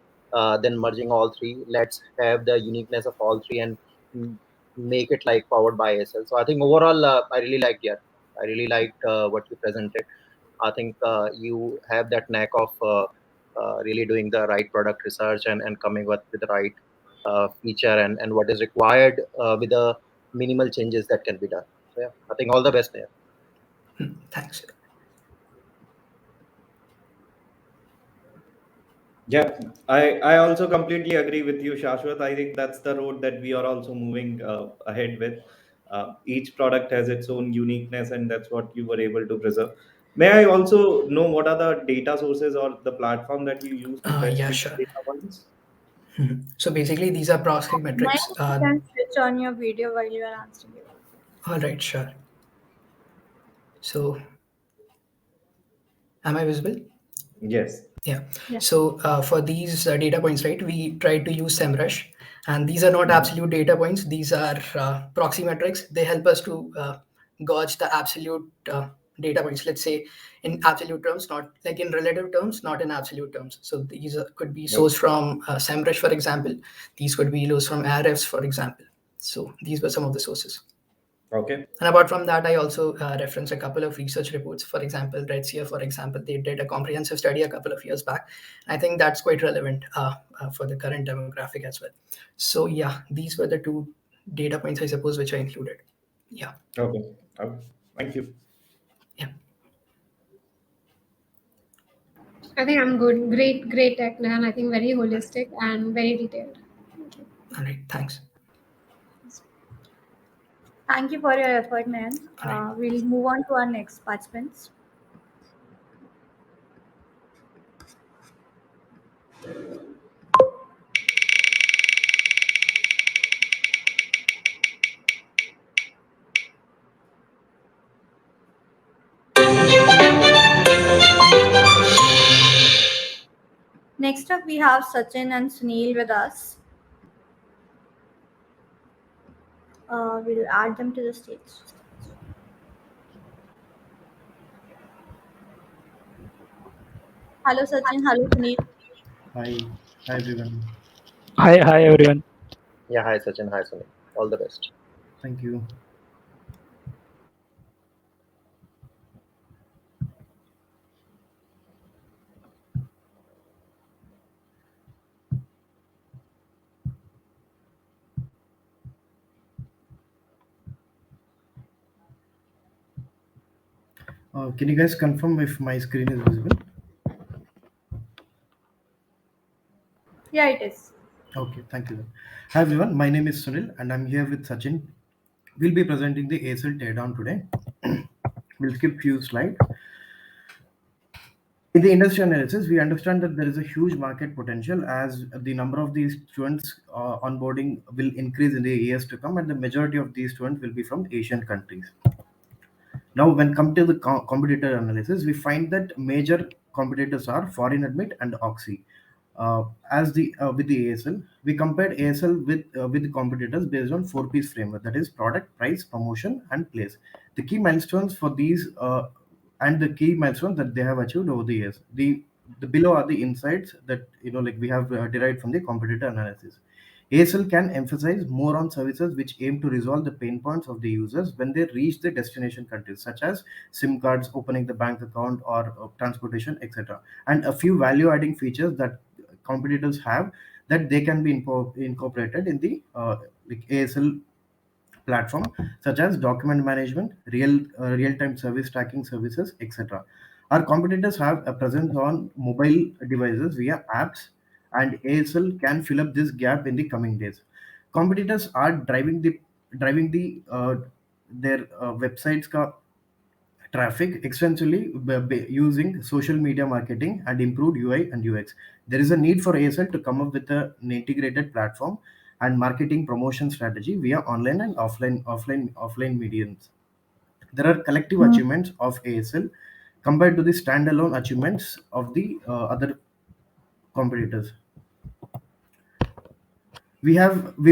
then merging all three, let's have the uniqueness of all three and mm, make it like powered by ASL. So I think overall I really liked, yeah, I really liked what you presented. I think you have that knack of really doing the right product research and coming up with the right feature and what is required with the minimal changes that can be done. So yeah, I think all the best there. Thanks. Yeah, I also completely agree with you, Shashwat. I think that's the road that we are also moving ahead with. Each product has its own uniqueness, and that's what you were able to preserve. May I also know what are the data sources or the platform that you use to fetch Yeah, these sure. data points? So basically, these are proxy metrics. Ma'am, you can switch on your video while you are answering it. All right, sure. So, am I visible? Yes. Yeah. Yeah. So for these data points, right, we tried to use SEMrush, and these are not Mhm. absolute data points. These are proxy metrics. They help us to gauge the absolute data points. Let's say in absolute terms, not like in relative terms, not in absolute terms. So these could be Okay. sourced from SEMrush, for example. These could be sourced from Ahrefs, for example. So these were some of the sources. Okay. And apart from that, I also reference a couple of research reports. For example, Redseer, for example, they did a comprehensive study a couple of years back. I think that's quite relevant for the current demographic as well. So yeah, these were the two data points, I suppose, which I included. Yeah. Okay. Okay. Thank you. Yeah. I think I'm good. Great tech, and I think very holistic and very detailed. Thank you. All right. Thanks. Thank you for your effort, man. All right. We'll move on to our next participants. Next up, we have Sachin and Sunil with us. We'll add them to the stage. Hello, Sachin. Hello, Sunil. Hi, hi everyone. Hi everyone. Yeah, hi Sachin, hi Sunil. All the best. Thank you. Can you guys confirm if my screen is visible? Yeah, it is. Okay, thank you. Hi everyone, my name is Sunil and I'm here with Sachin. We'll be presenting the ASL teardown today. We'll skip few slides. In the industry analysis, we understand that there is a huge market potential as the number of these students onboarding will increase in the years to come, and the majority of these students will be from Asian countries. Now, when come to the competitor analysis, we find that major competitors are Foreign Admit and Oxy. As the with the ASL, we compared ASL with the competitors based on four piece framework, that is product, price, promotion, and place. The key milestones for these and the key milestones that they have achieved over the years. The below are the insights that like we have derived from the competitor analysis. ASL can emphasize more on services which aim to resolve the pain points of the users when they reach the destination countries, such as SIM cards, opening the bank account, or transportation, etc. And a few value-adding features that competitors have that they can be incorporated in the like ASL platform, such as document management, real-time service tracking services, etc. Our competitors have a presence on mobile devices via apps, and ASL can fill up this gap in the coming days. Competitors are driving their websites traffic extensively using social media marketing and improved UI and UX. There is a need for ASL to come up with an integrated platform and marketing promotion strategy via online and offline mediums. There are collective achievements of ASL compared to the standalone achievements of the other competitors. We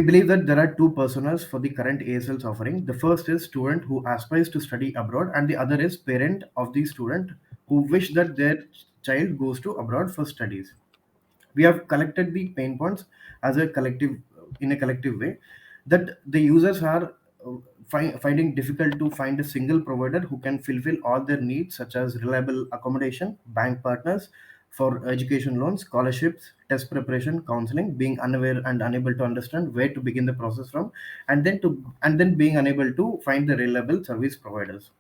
believe that there are two personas for the current ASL's offering. The first is student who aspires to study abroad, and the other is parent of the student who wish that their child goes to abroad for studies. We have collected the pain points as a collective in a collective way that the users are finding difficult to find a single provider who can fulfill all their needs, such as reliable accommodation, bank partners, for education loans, scholarships, test preparation, counseling, being unaware and unable to understand where to begin the process from, and then being unable to find the reliable service providers.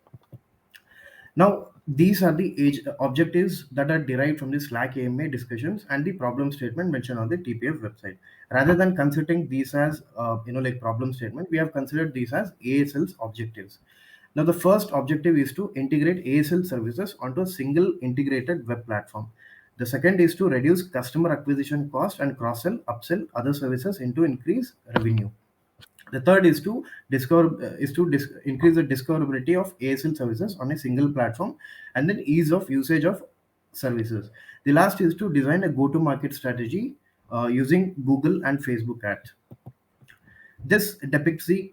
Now, these are the age objectives that are derived from the Slack AMA discussions and the problem statement mentioned on the TPF website. Rather than considering these as like problem statement, we have considered these as ASL's objectives. Now, the first objective is to integrate ASL services onto a single integrated web platform. The second is to reduce customer acquisition cost and cross-sell, upsell other services into increase revenue. The third is to increase the discoverability of ASL services on a single platform, and then ease of usage of services. The last is to design a go-to-market strategy using Google and Facebook ads. This depicts the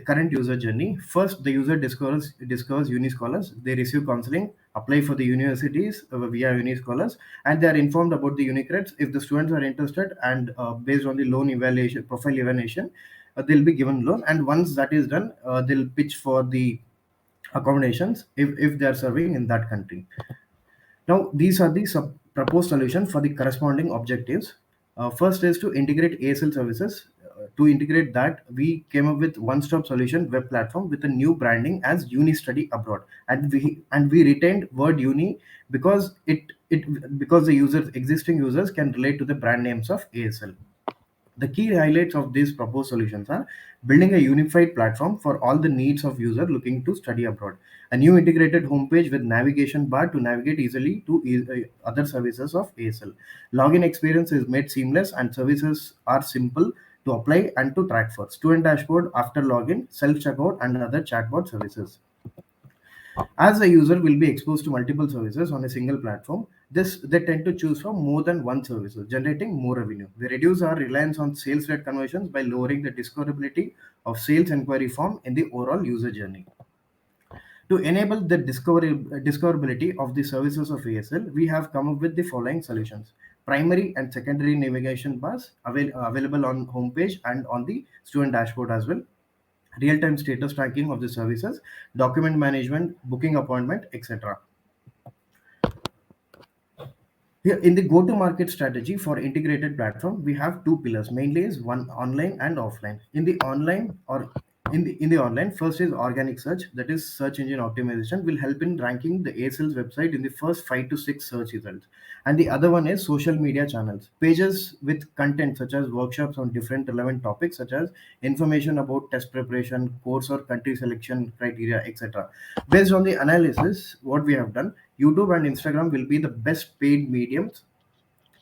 current user journey. First, the user discovers UniScholarz. They receive counseling, apply for the universities via UniScholarz, and they are informed about the UniCreds. If the students are interested, and based on the loan evaluation, profile evaluation, they'll be given loan. And once that is done, they'll pitch for the accommodations if they are serving in that country. Now, these are the proposed solutions for the corresponding objectives. First is to integrate ASL services. To integrate that, we came up with one-stop solution web platform with a new branding as Uni Study Abroad, and we retained word Uni because because the existing users can relate to the brand names of ASL. The key highlights of these proposed solutions are building a unified platform for all the needs of user looking to study abroad, a new integrated homepage with navigation bar to navigate easily to other services of ASL. Login experience is made seamless and services are simple to apply and to track for. Student dashboard after login, self checkout, and other chatbot services. As a user will be exposed to multiple services on a single platform, this they tend to choose from more than one service, generating more revenue. We reduce our reliance on sales-led conversions by lowering the discoverability of sales inquiry form in the overall user journey. To enable the discoverability of the services of ASL, we have come up with the following solutions. Primary and secondary navigation bars available on homepage and on the student dashboard as well. Real-time status tracking of the services, document management, booking appointment, etc. Here, in the go-to-market strategy for integrated platform, we have two pillars. Mainly is one online and offline. In the online, first is organic search, that is search engine optimization, will help in ranking the ASL's website in the first 5 to 6 search results. And the other one is social media channels, pages with content such as workshops on different relevant topics such as information about test preparation, course or country selection criteria, etc. Based on the analysis, what we have done, YouTube and Instagram will be the best paid mediums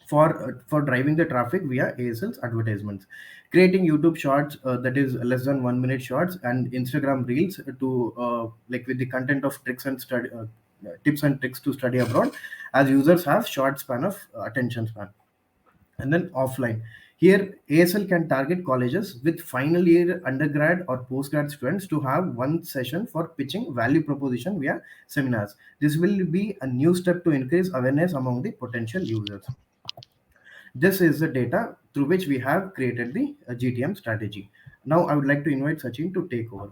for driving the traffic via ASL's advertisements. Creating YouTube shorts, that is less than 1 minute shorts, and Instagram reels to like with the content of tricks and study tips and tricks to study abroad, as users have short span of attention span. And then offline, here ASL can target colleges with final year undergrad or postgrad students to have one session for pitching value proposition via seminars. This will be a new step to increase awareness among the potential users. This is the data through which we have created the GTM strategy. Now I would like to invite Sachin to take over.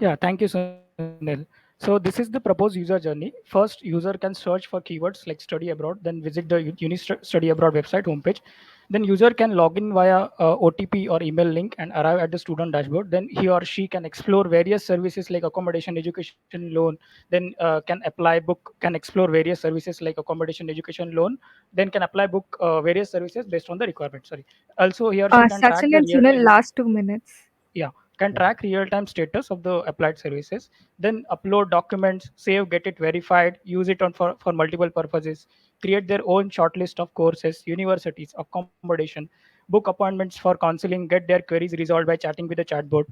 Yeah, thank you, Sunil. So this is the proposed user journey. First, user can search for keywords like study abroad, then visit the Study Abroad website homepage. Then user can log in via OTP or email link and arrive at the student dashboard. Then he or she can explore various services like accommodation, education loan. Then can apply book, can explore various services like accommodation, education loan. Then can apply book various services based on the requirement. Sorry. Also, he or she can track Sachin the and real Sunil, time. last 2 minutes. Yeah, can track real-time status of the applied services, then upload documents, save, get it verified, use it on for multiple purposes, create their own shortlist of courses, universities, accommodation, book appointments for counseling, get their queries resolved by chatting with the chatbot.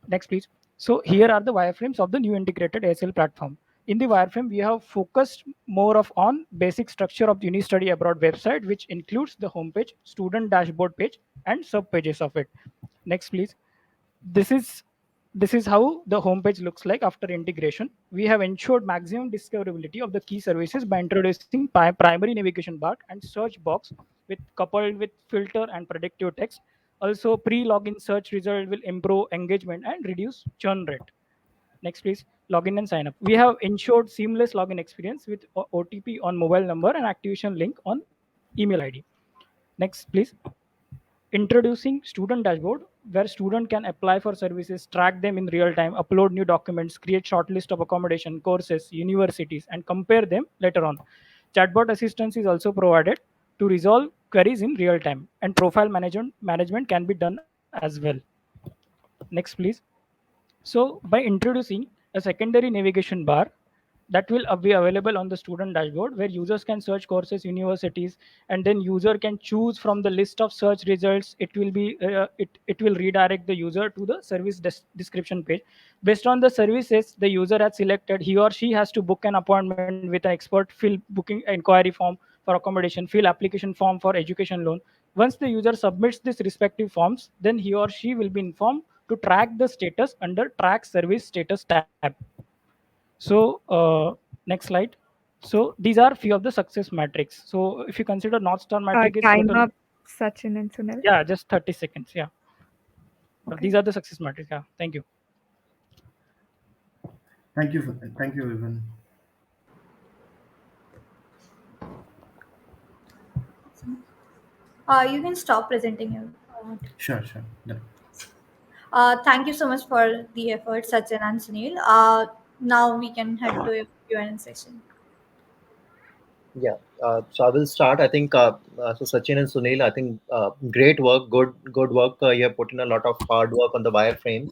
Next, please. So here are the wireframes of the new integrated ASL platform. In the wireframe, we have focused more of on basic structure of the UniStudy Abroad website, which includes the homepage, student dashboard page, and sub pages of it. Next, please. This is this is how the homepage looks like after integration. We have ensured maximum discoverability of the key services by introducing primary navigation bar and search box with coupled with filter and predictive text. Also, pre-login search result will improve engagement and reduce churn rate. Next, please. Login and sign up. We have ensured seamless login experience with OTP on mobile number and activation link on email ID. Next, please. Introducing student dashboard, where student can apply for services, track them in real time, upload new documents, create shortlist of accommodation, courses, universities, and compare them later on. Chatbot assistance is also provided to resolve queries in real time, and profile management can be done as well. Next, please. So by introducing a secondary navigation bar that will be available on the student dashboard, where users can search courses, universities, and then user can choose from the list of search results. It will redirect the user to the service description page. Based on the services the user has selected, he or she has to book an appointment with an expert, fill booking inquiry form for accommodation, fill application form for education loan. Once the user submits these respective forms, then he or she will be informed to track the status under track service status tab. So next slide. So these are few of the success metrics. So if you consider North Star metric is Time total, up, Sachin and Sunil. yeah, just 30 seconds. Yeah. Okay. These are the success metrics. Yeah. Thank you. Thank you, everyone. You can stop presenting your. Sure. Done. Thank you so much for the effort, Sachin and Sunil. Now we can head to a Q&A session. Yeah. So I will start. I think so. Sachin and Sunil, I think great work, good work. You have put in a lot of hard work on the wireframes.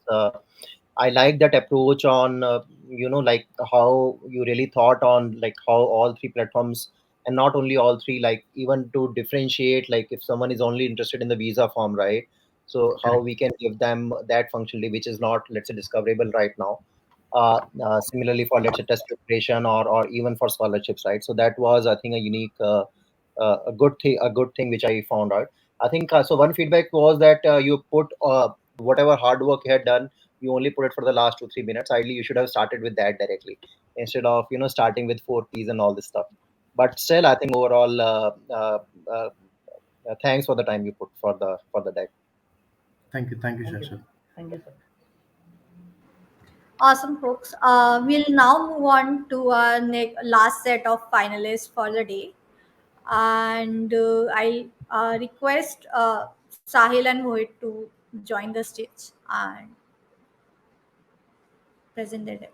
I like that approach on like how you really thought on like how all three platforms, and not only all three, like even to differentiate, like if someone is only interested in the visa form, right? So how Correct. we can give them that functionality which is not, let's say, discoverable right now. Similarly for, let's say, test preparation or even for scholarships, right? So that was, I think, a unique a good thing which I found out. I think so one feedback was that you put whatever hard work you had done, you only put it for the last 2-3 minutes. Ideally you should have started with that directly, instead of starting with 4 Ps and all this stuff. But still, I think overall, uh, thanks for the time you put for the deck. Thank you, Thank you. Shashwat. Thank you, sir. Awesome, folks. We'll now move on to our last set of finalists for the day. And I request Sahil and Mohit to join the stage and present their deck.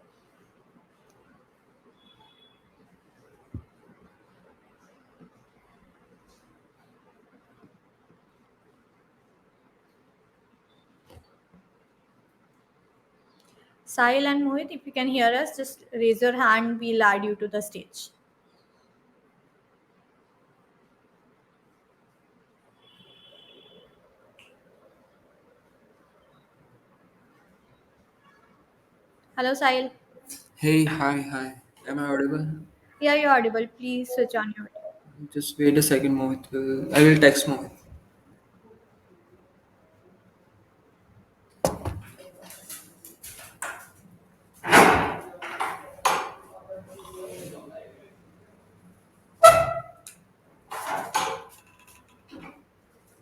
Sahil and Mohit, if you can hear us, just raise your hand. We'll add you to the stage. Hello, Sahil. Hey, hi. Am I audible? Yeah, you're audible. Please switch on your video. Just wait a second, Mohit. I will text Mohit.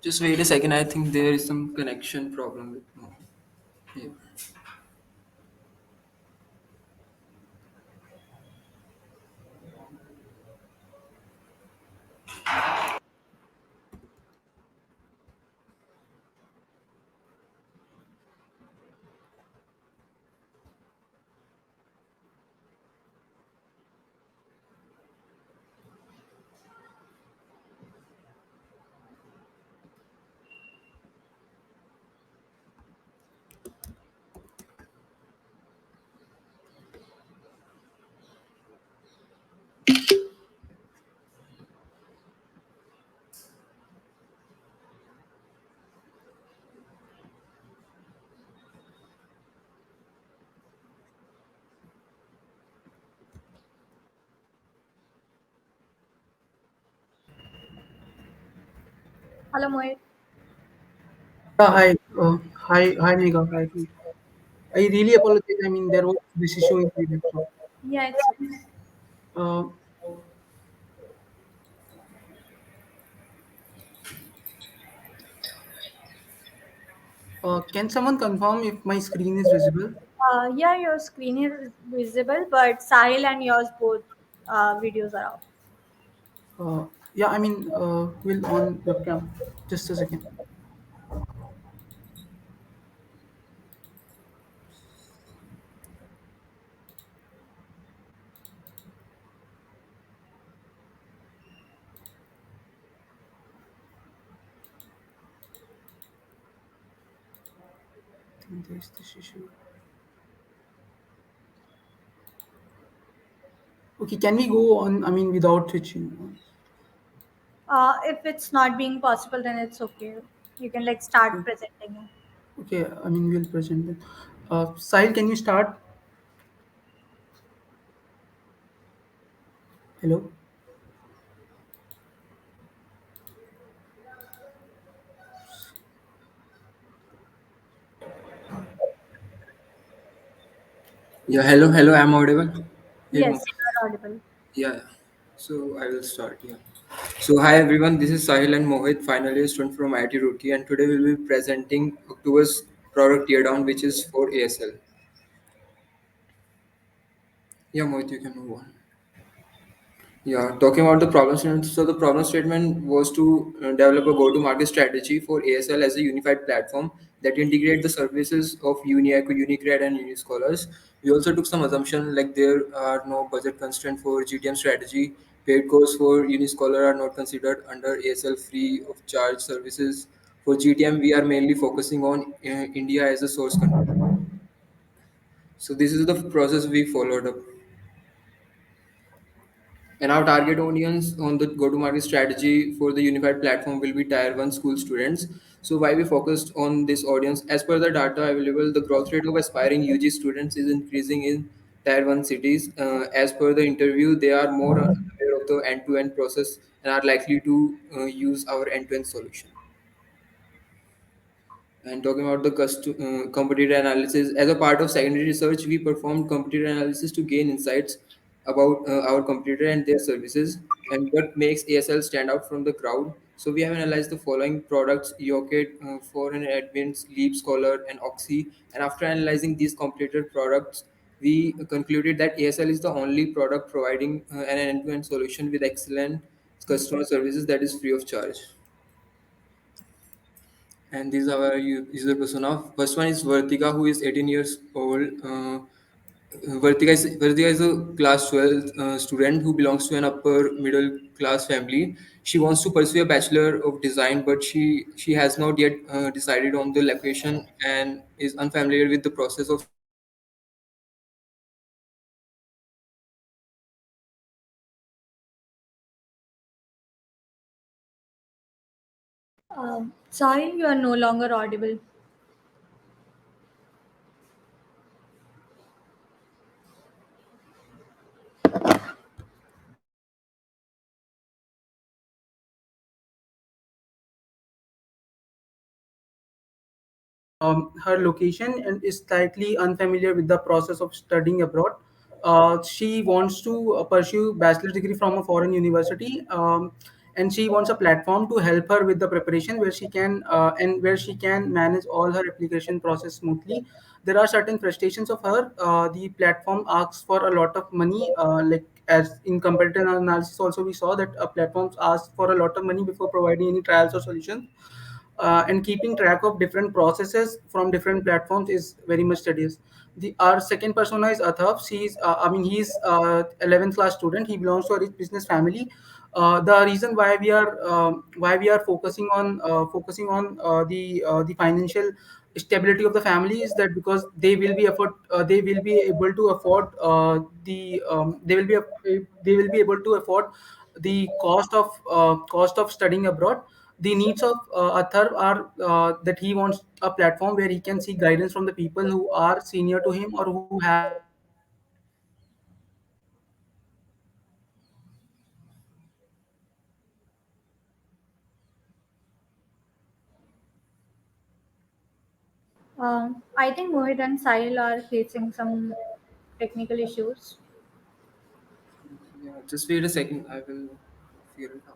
Just wait a second. I think there is some connection problem with Mohit. Yeah. Hello, Mohit. Yeah, hi. Hi, Mega. Hi. I really apologize. I mean, there was this issue in the laptop. Yeah, it's okay. Uh, can someone confirm if my screen is visible? Yeah, your screen is visible, but Sahil and yours both videos are off. Yeah, we'll on webcam. Just a second. I think there's this issue. Okay, can we go on? Without switching. If it's not being possible, then it's okay. You can like start Okay, presenting it. okay. We'll present it. Sahil, can you start? Hello. Yeah, hello, hello. I'm audible. Hey, Yes, you are audible. yeah. So I will start. Yeah. So hi everyone. This is Sahil and Mohit, final year student from IIT Roorkee, and today we'll be presenting October's product teardown, which is for ASL. Yeah, Mohit, you can move on. Yeah, talking about the problem statement. So the problem statement was to develop a go-to-market strategy for ASL as a unified platform that integrate the services of UniAcco, UniCreds, and UniScholarz. We also took some assumption like there are no budget constraint for GTM strategy. Paid courses for UniScholar are not considered under ASL free of charge services. For GTM, we are mainly focusing on India as a source country. So this is the process we followed up. And our target audience on the go-to-market strategy for the unified platform will be Tier 1 school students. So why we focused on this audience? As per the data available, the growth rate of aspiring UG students is increasing in Tier 1 cities. As per the interview, they are more aware of the end-to-end process and are likely to use our end-to-end solution. And talking about the competitor analysis, as a part of secondary research, we performed competitor analysis to gain insights about our competitor and their services and what makes ASL stand out from the crowd. So we have analyzed the following products: Yocket, Foreign Admins, Leap Scholar, and Oxy. And after analyzing these competitor products, we concluded that ASL is the only product providing an end-to-end solution with excellent customer services that is free of charge. And these are our user persona. First one is Vartika, who is 18 years old. Vartika is a class 12 student who belongs to an upper middle class family. She wants to pursue a bachelor of design, but she has not yet decided on the location and is unfamiliar with the process of studying abroad. So we have analyzed the following products: Yocket, Foreign Admins, Leap Scholar, and Oxy. And after analyzing these competitor products, we Sahil, you are no longer audible. Her location and is slightly unfamiliar with the process of studying abroad. She wants to pursue bachelor's degree from a foreign university, and she wants a platform to help her with the preparation where she can and where she can manage all her application process smoothly. There are certain frustrations of her. The platform asks for a lot of money, like as in competitive analysis also we saw that platforms ask for a lot of money before providing any trials or solutions, and keeping track of different processes from different platforms is very much tedious. The our second persona is Athaf. He's 11th class student. He belongs to a rich business family. The reason why we are focusing on the financial stability of the family is that because they will be able to afford they will be able to afford the cost of studying abroad. The needs of Athar are that he wants a platform where he can seek guidance from the people who are senior to him or who have experience in the field. I think Mohit and Sahil are facing some technical issues. yeah, just wait a second. I will figure it out.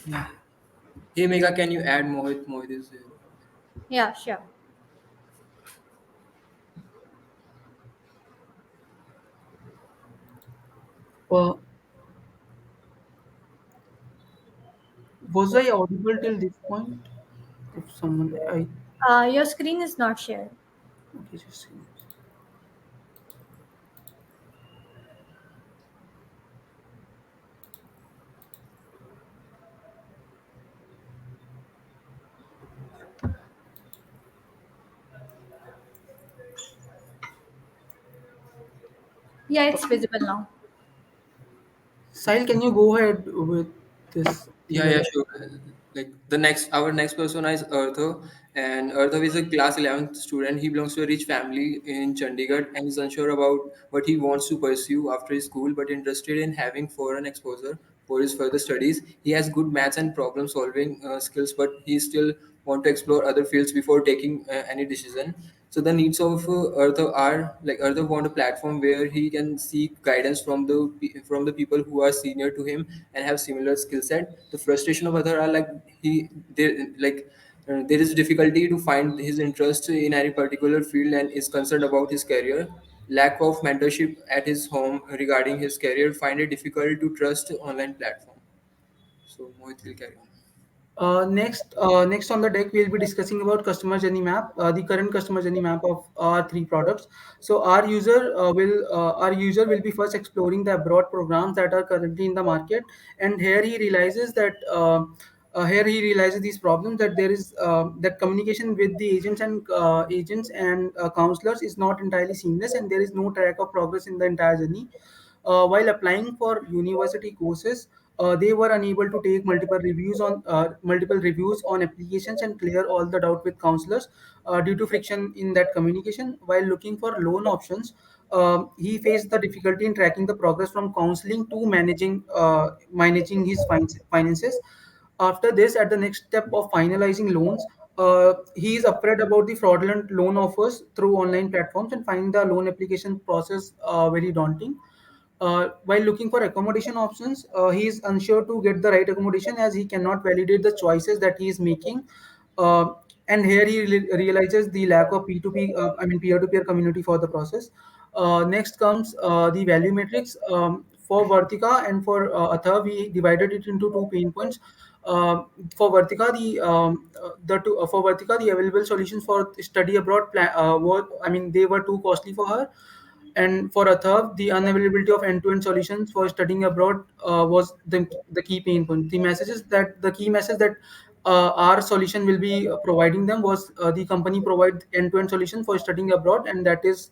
Yeah. Hey Mega, can you add Mohit? Mohit is here. Yeah, sure. Uh, was I audible till this point? If someone, I Your screen is not shared. okay, just a minute. Yeah, it's visible now. Sahil, can you go ahead with this Yeah, thing yeah, again? sure. Like our next person is Arthav, and Arthav is a class 11th student. He belongs to a rich family in Chandigarh and is unsure about what he wants to pursue after his school, but interested in having foreign exposure for his further studies. He has good maths and problem solving skills, but he still want to explore other fields before taking any decision. So the needs of Arthav are like Arthav want a platform where he can seek guidance from the people who are senior to him and have similar skill set. The frustration of Arthav are like he there like there is difficulty to find his interest in any particular field and is concerned about his career. Lack of mentorship at his home regarding his career find it difficult to trust online platform. So Mohit will carry on. Next on the deck, we'll be discussing about customer journey map, the current customer journey map of our three products. So our user will be first exploring the abroad programs that are currently in the market, and here he realizes these problems that there is that communication with the agents and counselors is not entirely seamless, and there is no track of progress in the entire journey. While applying for university courses, they were unable to take multiple reviews on applications and clear all the doubt with counselors due to friction in that communication. While looking for loan options, he faced the difficulty in tracking the progress from counseling to managing his finances. After this, at the next step of finalizing loans, he is afraid about the fraudulent loan offers through online platforms and find the loan application process very daunting. While looking for accommodation options, he is unsure to get the right accommodation as he cannot validate the choices that he is making. Uh, and here he realizes the lack of P2P, peer-to-peer community for the process. Next comes the value matrix. For Vartika and for Atha, we divided it into two pain points. For Vartika, the available solutions for study abroad they were too costly for her, and for Athav, the unavailability of end-to-end solutions for studying abroad was the key pain point. The key message that our solution will be providing them was the company provide end-to-end solution for studying abroad, and that is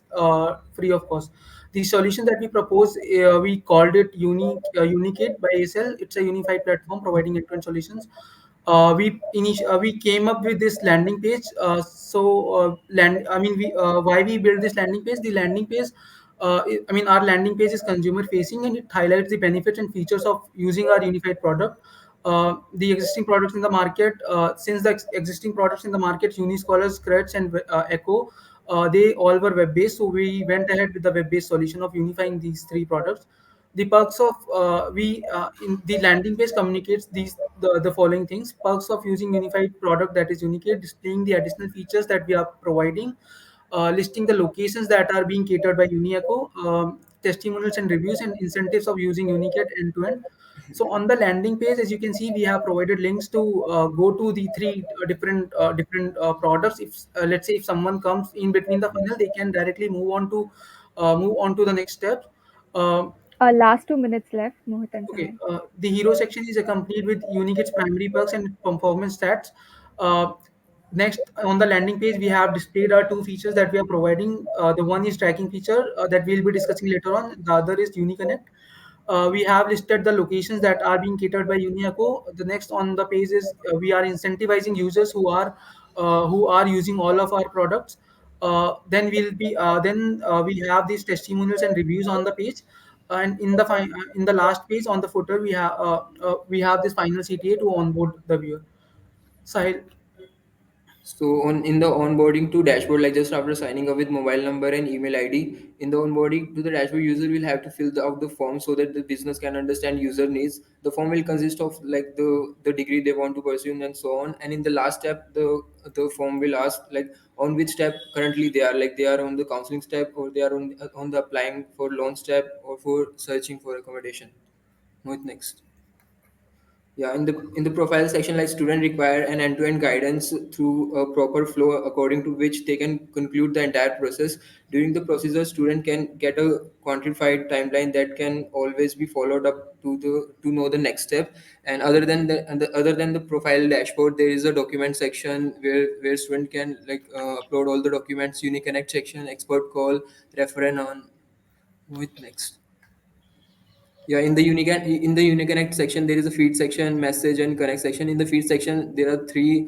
free of cost. The solution that we propose, we called it UniCreds by ASL. It's a unified platform providing end-to-end solutions. We came up with this landing page. Why we built this landing page? The landing page, our landing page is consumer facing, and it highlights the benefits and features of using our unified product. The existing products in the market, since the existing products in the market, UniScholarz, Creds, and Echo, they all were web based. So we went ahead with the web based solution of unifying these three products. The perks of we in the landing page communicates the following things: perks of using unified product, that is Unicade, displaying the additional features that we are providing, listing the locations that are being catered by UniAcco, testimonials and reviews, and incentives of using Unicade end to end. So on the landing page, as you can see, we have provided links to go to the three different products. If let's say if someone comes in between the funnel, they can directly move on to the next steps. Um, Last 2 minutes left, Mohit and Okay, Sahil. the hero section is accompanied with UniKit's primary perks and performance stats. Uh, Next, on the landing page, we have displayed our two features that we are providing. The one is tracking feature that we'll be discussing later on. The other is UniConnect. We have listed the locations that are being catered by UniAcco. The next on the page is we are incentivizing users who are using all of our products. We have these testimonials and reviews on the page, and in the last page on the footer we have this final CTA to onboard the viewer. Sahil. So on in the onboarding to dashboard, like just after signing up with mobile number and email ID, in the onboarding to the dashboard, user will have to fill out the form so that the business can understand user needs. The form will consist of like the degree they want to pursue and so on. And in the last step, the form will ask like on which step currently they are, like they are on the counseling step, or they are on the applying for loan step, or for searching for accommodation. Mohit, next. Yeah, in the profile section, like student require an end-to-end guidance through a proper flow according to which they can conclude the entire process. During the procedure, student can get a quantified timeline that can always be followed up to know the next step. And other than the profile dashboard, there is a document section where student can like upload all the documents. UniConnect section, expert call, reference on. With next. Yeah, in the UniConnect section, there is a feed section, message, and connect section. In the feed section, there are three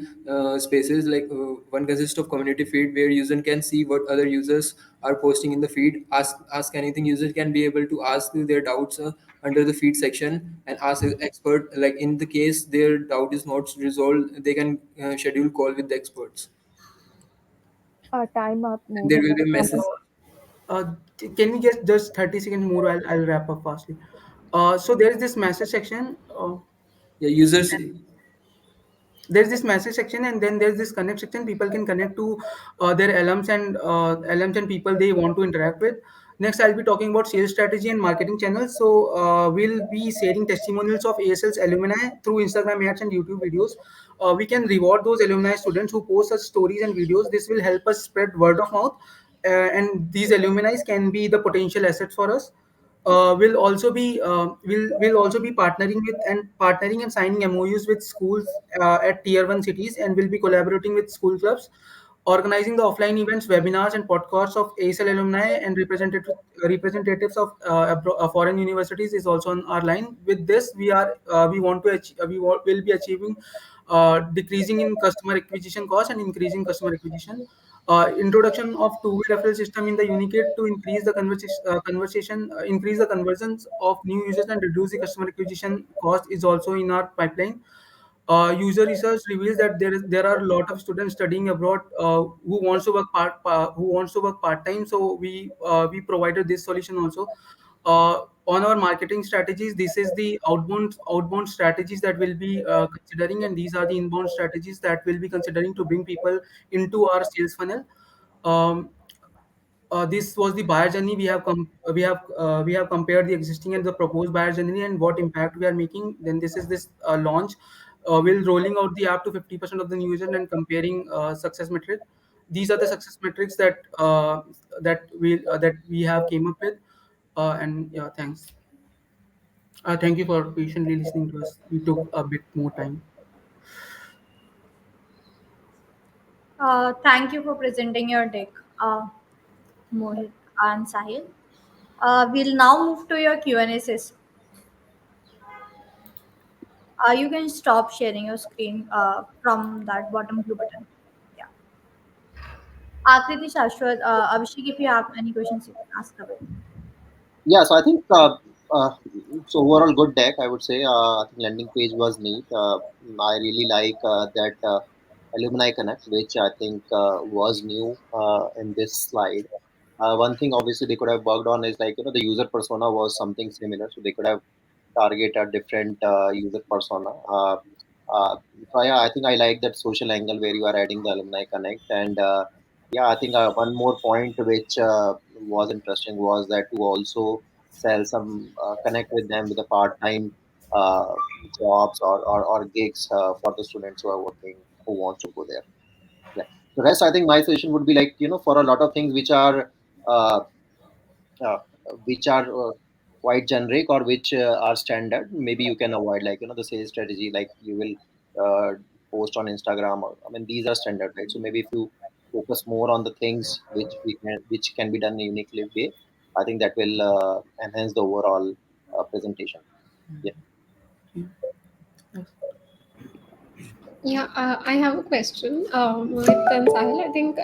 spaces. Like one consists of community feed, where user can see what other users are posting in the feed. Ask anything. User can be able to ask their doubts under the feed section, and ask an expert. Like in the case their doubt is not resolved, they can schedule call with the experts. Time up, And there Mohit. will be a message. Uh, can we get just 30 seconds more? I'll wrap up fastly. So there is this message section. Yeah, users. There's this message section, and then there's this connect section. People can connect to their alums and people they want to interact with. Next, I'll be talking about sales strategy and marketing channels. So we'll be sharing testimonials of ASL's alumni through Instagram ads and YouTube videos. We can reward those alumni students who post such stories and videos. This will help us spread word of mouth, and these alumni can be the potential assets for us. Will also be partnering and signing MOUs with schools at tier 1 cities, and will be collaborating with school clubs, organizing the offline events, webinars, and podcasts of ASL alumni and representatives of foreign universities is also on our line. With this, we want to will be achieving decreasing in customer acquisition cost and increasing customer acquisition. Introduction of two-way referral system in the Unicred to increase the increase the conversions of new users and reduce the customer acquisition cost is also in our pipeline. User research reveals that there are a lot of students studying abroad who wants to work part time. So we provided this solution also. On our marketing strategies, this is the outbound strategies that we'll be considering, and these are the inbound strategies that we'll be considering to bring people into our sales funnel. Um, this was the buyer journey. We have compared the existing and the proposed buyer journey and what impact we are making. Then this is this launch. We're rolling out the app to 50% of the new users and comparing success metric. These are the success metrics that we have came up with. And yeah, thanks. Thank you for patiently listening to us. We took a bit more time. Thank you for presenting your deck, Mohit and Sahil. We'll now move to your Q&A session. You can stop sharing your screen from that bottom blue button. Yeah. Akriti, Shashwat, Abhishek, if you have any questions, you can ask away. Yeah, so I think so overall good deck. I would say I think landing page was neat. I really like that alumni connect, which I think was new in this slide. One thing obviously they could have worked on is like the user persona was something similar, so they could have target a different user persona. So yeah, I think I like that social angle where you are adding the alumni connect, and yeah, I think one more point which was interesting was that to also sell some connect with them with the part time uh, jobs or gigs for the students who are working who wants to go there. Yeah. The rest, I think my suggestion would be like for a lot of things uh, uh, which are quite generic or which are standard, maybe you can avoid like the sales strategy like you will post on Instagram, or I mean these are standard, right? So maybe if you focus more on the things which can be done in a unique way, I think that will enhance the overall presentation. Yeah. Yeah, I have a question. Mohit and Sahil, I think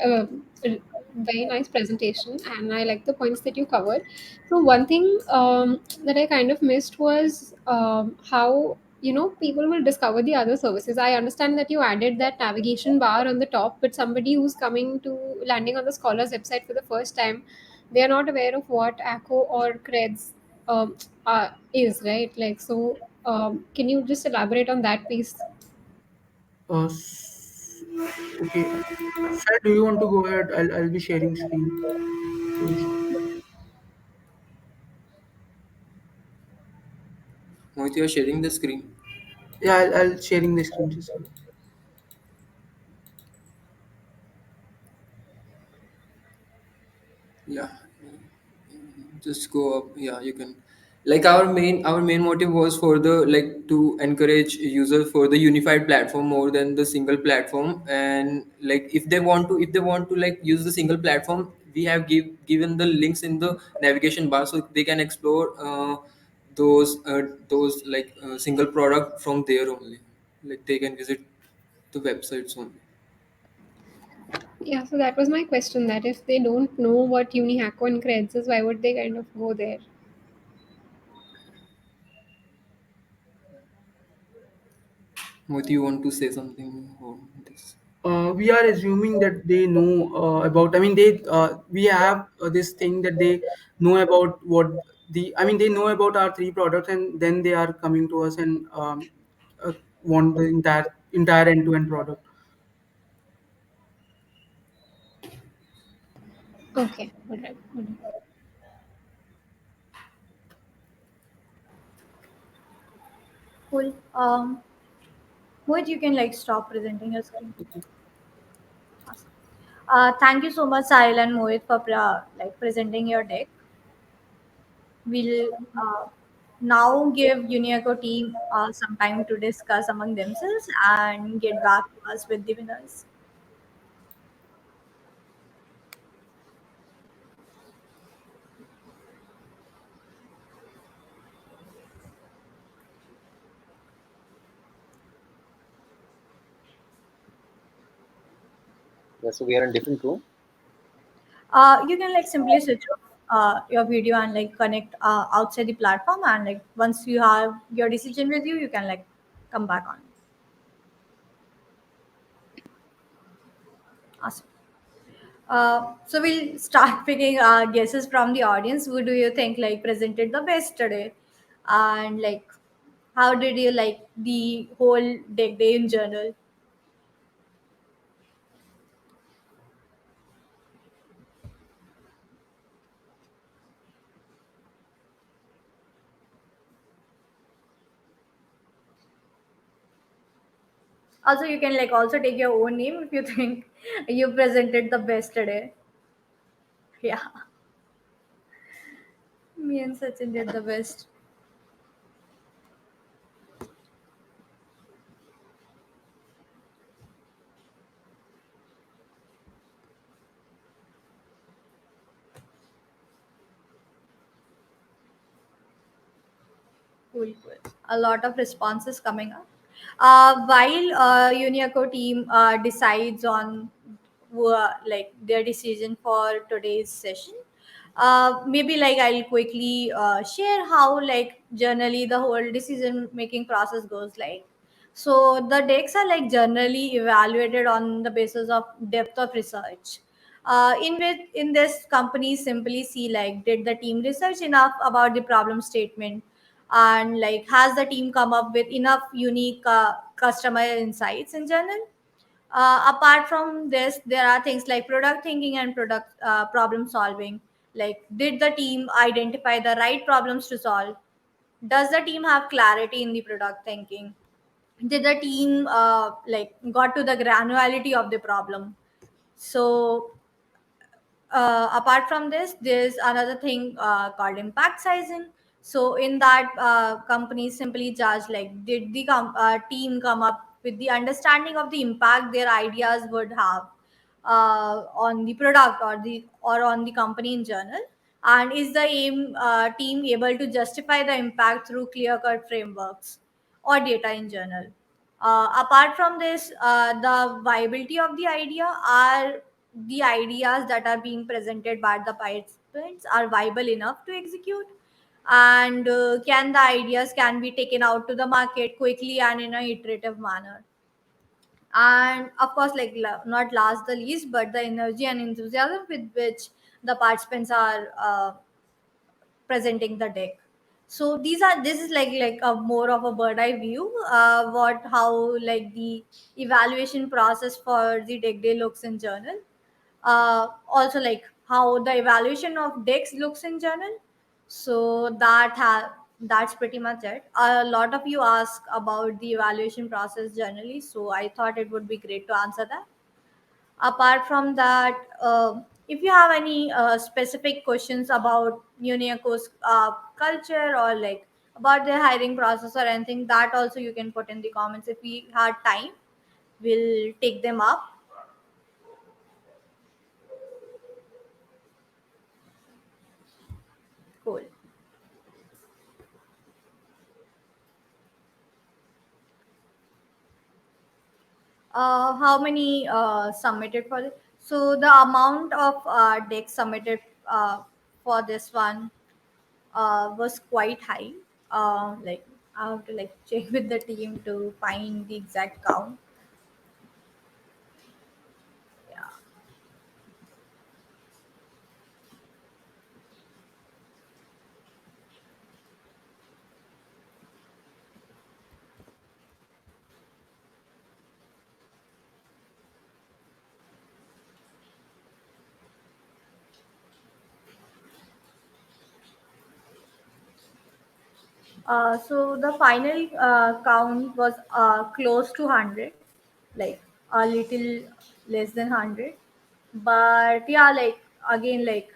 very nice presentation, and I like the points that you covered. So one thing that I kind of missed was how people will discover the other services. I understand that you added that navigation bar on the top, but somebody who's coming to landing on the scholars website for the first time, they are not aware of what ACO or creds is, right? Like, so can you just elaborate on that piece? Uh, s- okay. Sir, do you want to go ahead? I'll be sharing screen. Please. Mohit, you are sharing the screen. Yeah, I'll sharing the screen. Just Yeah, just go up. Yeah, you can. Like our main motive was for the like to encourage users for the unified platform more than the single platform. And like if they want to like use the single platform, we have given the links in the navigation bar so they can explore those like single product from there only. Like they can visit the websites only. Yeah, so that was my question, that if they don't know what UniHacko and creds is, why would they kind of go there? What you want to say something on this? we are assuming that they know about. I mean, we have this thing that they know about what the. I mean, they know about our three products, and then they are coming to us and uh, want the entire end to end product. Okay, all right, all right. Cool. Mohit, you can like stop presenting your screen. Awesome. Thank you so much, Sahil and Mohit, for like presenting your deck. We'll now give UniAcco team some time to discuss among themselves and get back to us with the winners. Yeah, so we are in different room. You can like simply switch off your video and like connect outside the platform, and like once you have your decision with you, you can like come back on. Awesome. So we'll start picking guesses from the audience. Who do you think like presented the best today, and like how did you like the whole deck day in general? Also, you can like also take your own name if you think you presented the best today. Yeah, me and Sachin did the best. Cool, cool. A lot of responses coming up. While UniAcco team decides on like their decision for today's session, maybe like I'll quickly share how like generally the whole decision making process goes like. So the decks are like generally evaluated on the basis of depth of research. In this, companies simply see like did the team research enough about the problem statement, and like has the team come up with enough unique customer insights in general. Apart from this, there are things like product thinking and product problem solving. Like did the team identify the right problems to solve? Does the team have clarity in the product thinking? Did the team like got to the granularity of the problem? So apart from this, there's another thing called impact sizing. So in that, companies simply judge like did the team come up with the understanding of the impact their ideas would have on the product or on the company in general, and is the aim team able to justify the impact through clear cut frameworks or data in general. Apart from this, the viability of the idea are the ideas that are being presented by the participants are viable enough to execute. and can the ideas can be taken out to the market quickly and in a iterative manner. And of course, like not last the least, but the energy and enthusiasm with which the participants are presenting the deck. So this is like a more of a bird eye view, what how like the evaluation process for the deck day looks in journal, also like how the evaluation of decks looks in journal. So that's pretty much it. A lot of you ask about the evaluation process generally, so I thought it would be great to answer that. Apart from that, if you have any specific questions about UniAco's culture, or like about their hiring process or anything, that also you can put in the comments. If we had time, we'll take them up. Cool. How many submitted for it? So the amount of decks submitted for this one was quite high. Like I have to like check with the team to find the exact count. Yeah. So the final count was close to 100, like a little less than 100. But yeah, like again, like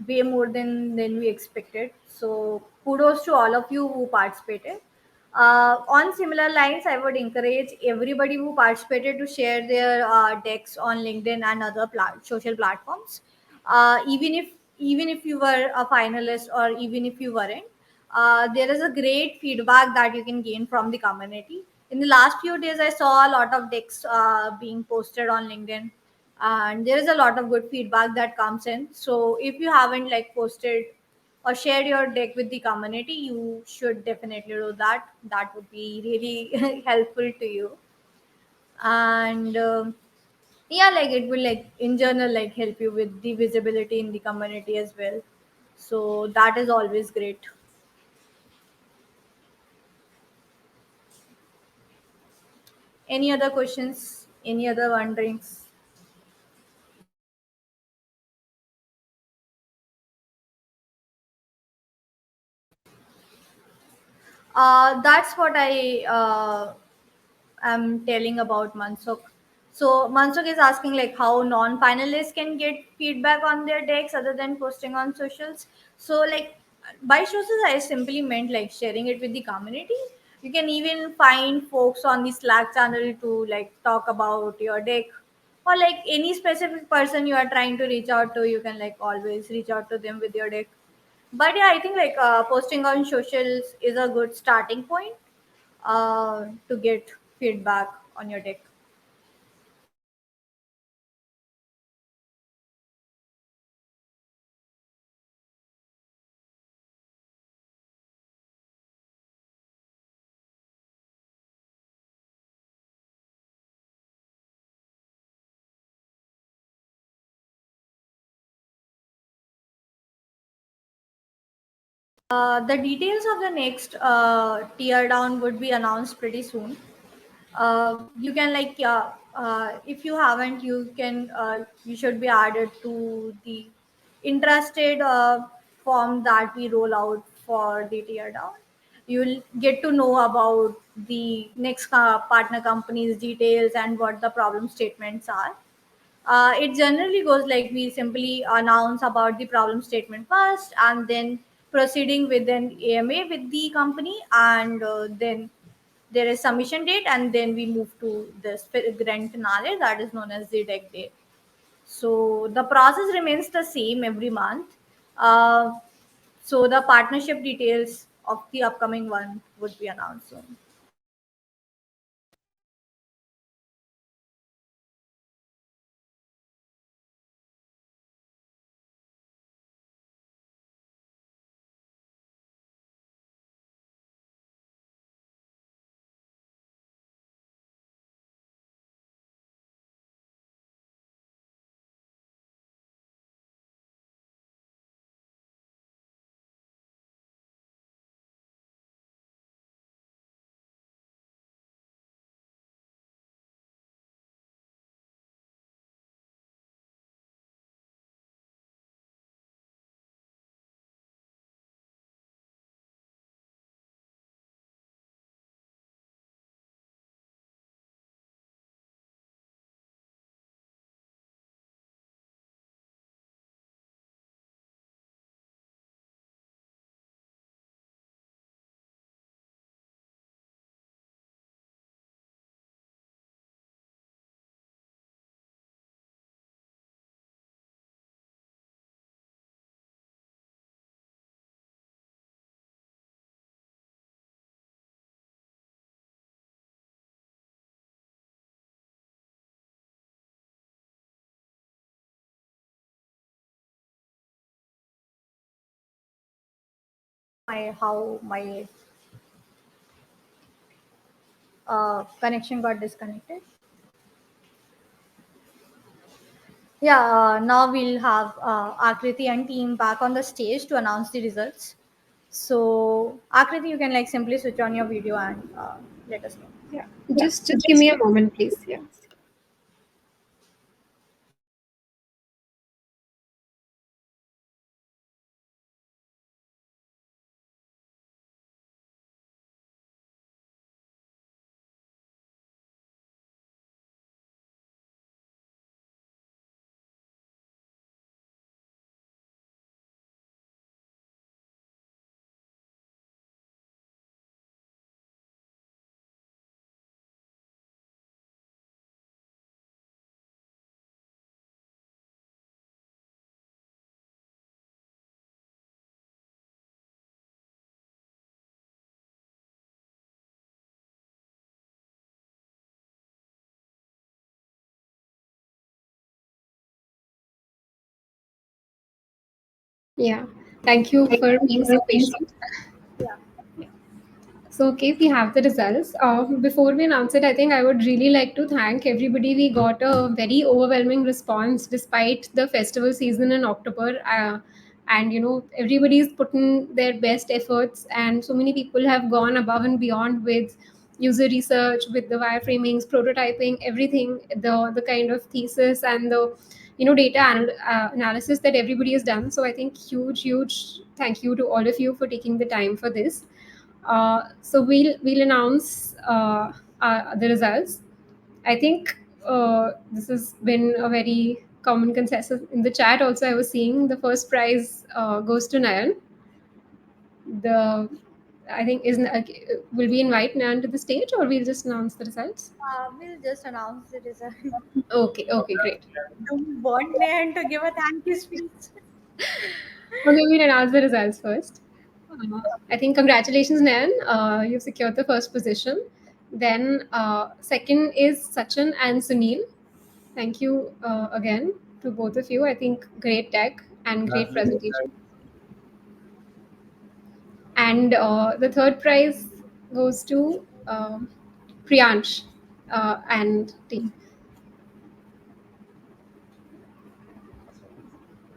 way more than we expected. So kudos to all of you who participated. On similar lines, I would encourage everybody who participated to share their decks on LinkedIn and other social platforms. Even if you were a finalist or even if you weren't, there is a great feedback that you can gain from the community. In the last few days, I saw a lot of decks being posted on LinkedIn, and there is a lot of good feedback that comes in. So if you haven't like posted or shared your deck with the community, you should definitely do that. That would be really helpful to you. And yeah, like it will like in general like help you with the visibility in the community as well. So that is always great. Any other questions, any other wonderings? That's what I I'm telling about Mansukh. So Mansukh is asking like how non-finalists can get feedback on their decks other than posting on socials. So like by socials, I simply meant like sharing it with the community. You can even find folks on the Slack channel to like talk about your deck, or like any specific person you are trying to reach out to. You can like always reach out to them with your deck. But yeah, I think like posting on socials is a good starting point to get feedback on your deck. The details of the next tear down would be announced pretty soon. You can like if you haven't, you should be added to the interested form that we roll out for the tear down. You'll get to know about the next partner company's details and what the problem statements are. It generally goes like we simply announce about the problem statement first, and then proceeding with an AMA with the company, and then there is submission date, and then we move to the grand finale that is known as the deck day. So the process remains the same every month. Uh, so the partnership details of the upcoming one would be announced soon. my connection got disconnected. Yeah, now we'll have Akriti and team back on the stage to announce the results. So, Akriti, you can like simply switch on your video and let us know. Yeah, just give me a moment, please. Yeah. Yeah. Thank you for being so patient. Yeah. So, okay, we have the results. Before we announce it, I think I would really like to thank everybody. We got a very overwhelming response despite the festival season in October. And, everybody's put in their best efforts, and so many people have gone above and beyond with user research, with the wireframings, prototyping, everything, the kind of thesis and the data analysis that everybody has done. So I think huge thank you to all of you for taking the time for this. So we'll announce the results. I think this has been a very common consensus in the chat. Also, I was seeing the first prize goes to Nayan. The I think is will we invite Nayan to the stage, or we'll just announce the results? We'll just announce the result. Okay, great. Do you want Nayan to give a thank you speech? Okay, we'll announce the results first. I think congratulations, Nayan. You've secured the first position. Then second is Sachin and Sunil. Thank you again to both of you. I think great tech and great presentation. And the third prize goes to Priyansh and team.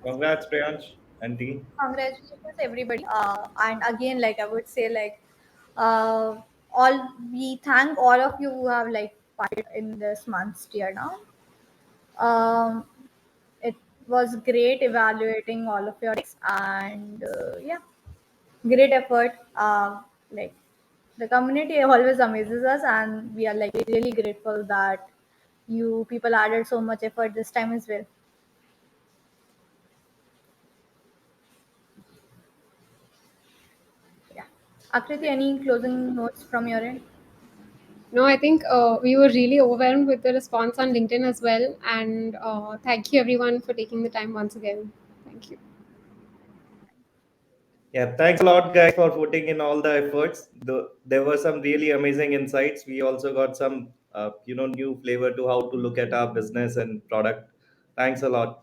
Congrats, Priyansh and team. Congratulations, everybody. And again, like I would say, like all we thank all of you who have like participated in this month's teardown. Um, it was great evaluating all of your decks, and yeah, great effort. Like the community always amazes us, and we are like really grateful that you people added so much effort this time as well. Yeah. Akriti, any closing notes from your end? No, I think we were really overwhelmed with the response on LinkedIn as well. And thank you everyone for taking the time once again. Thank you. Yeah, thanks a lot, guys, for putting in all the efforts. There were some really amazing insights. We also got some, new flavor to how to look at our business and product. Thanks a lot.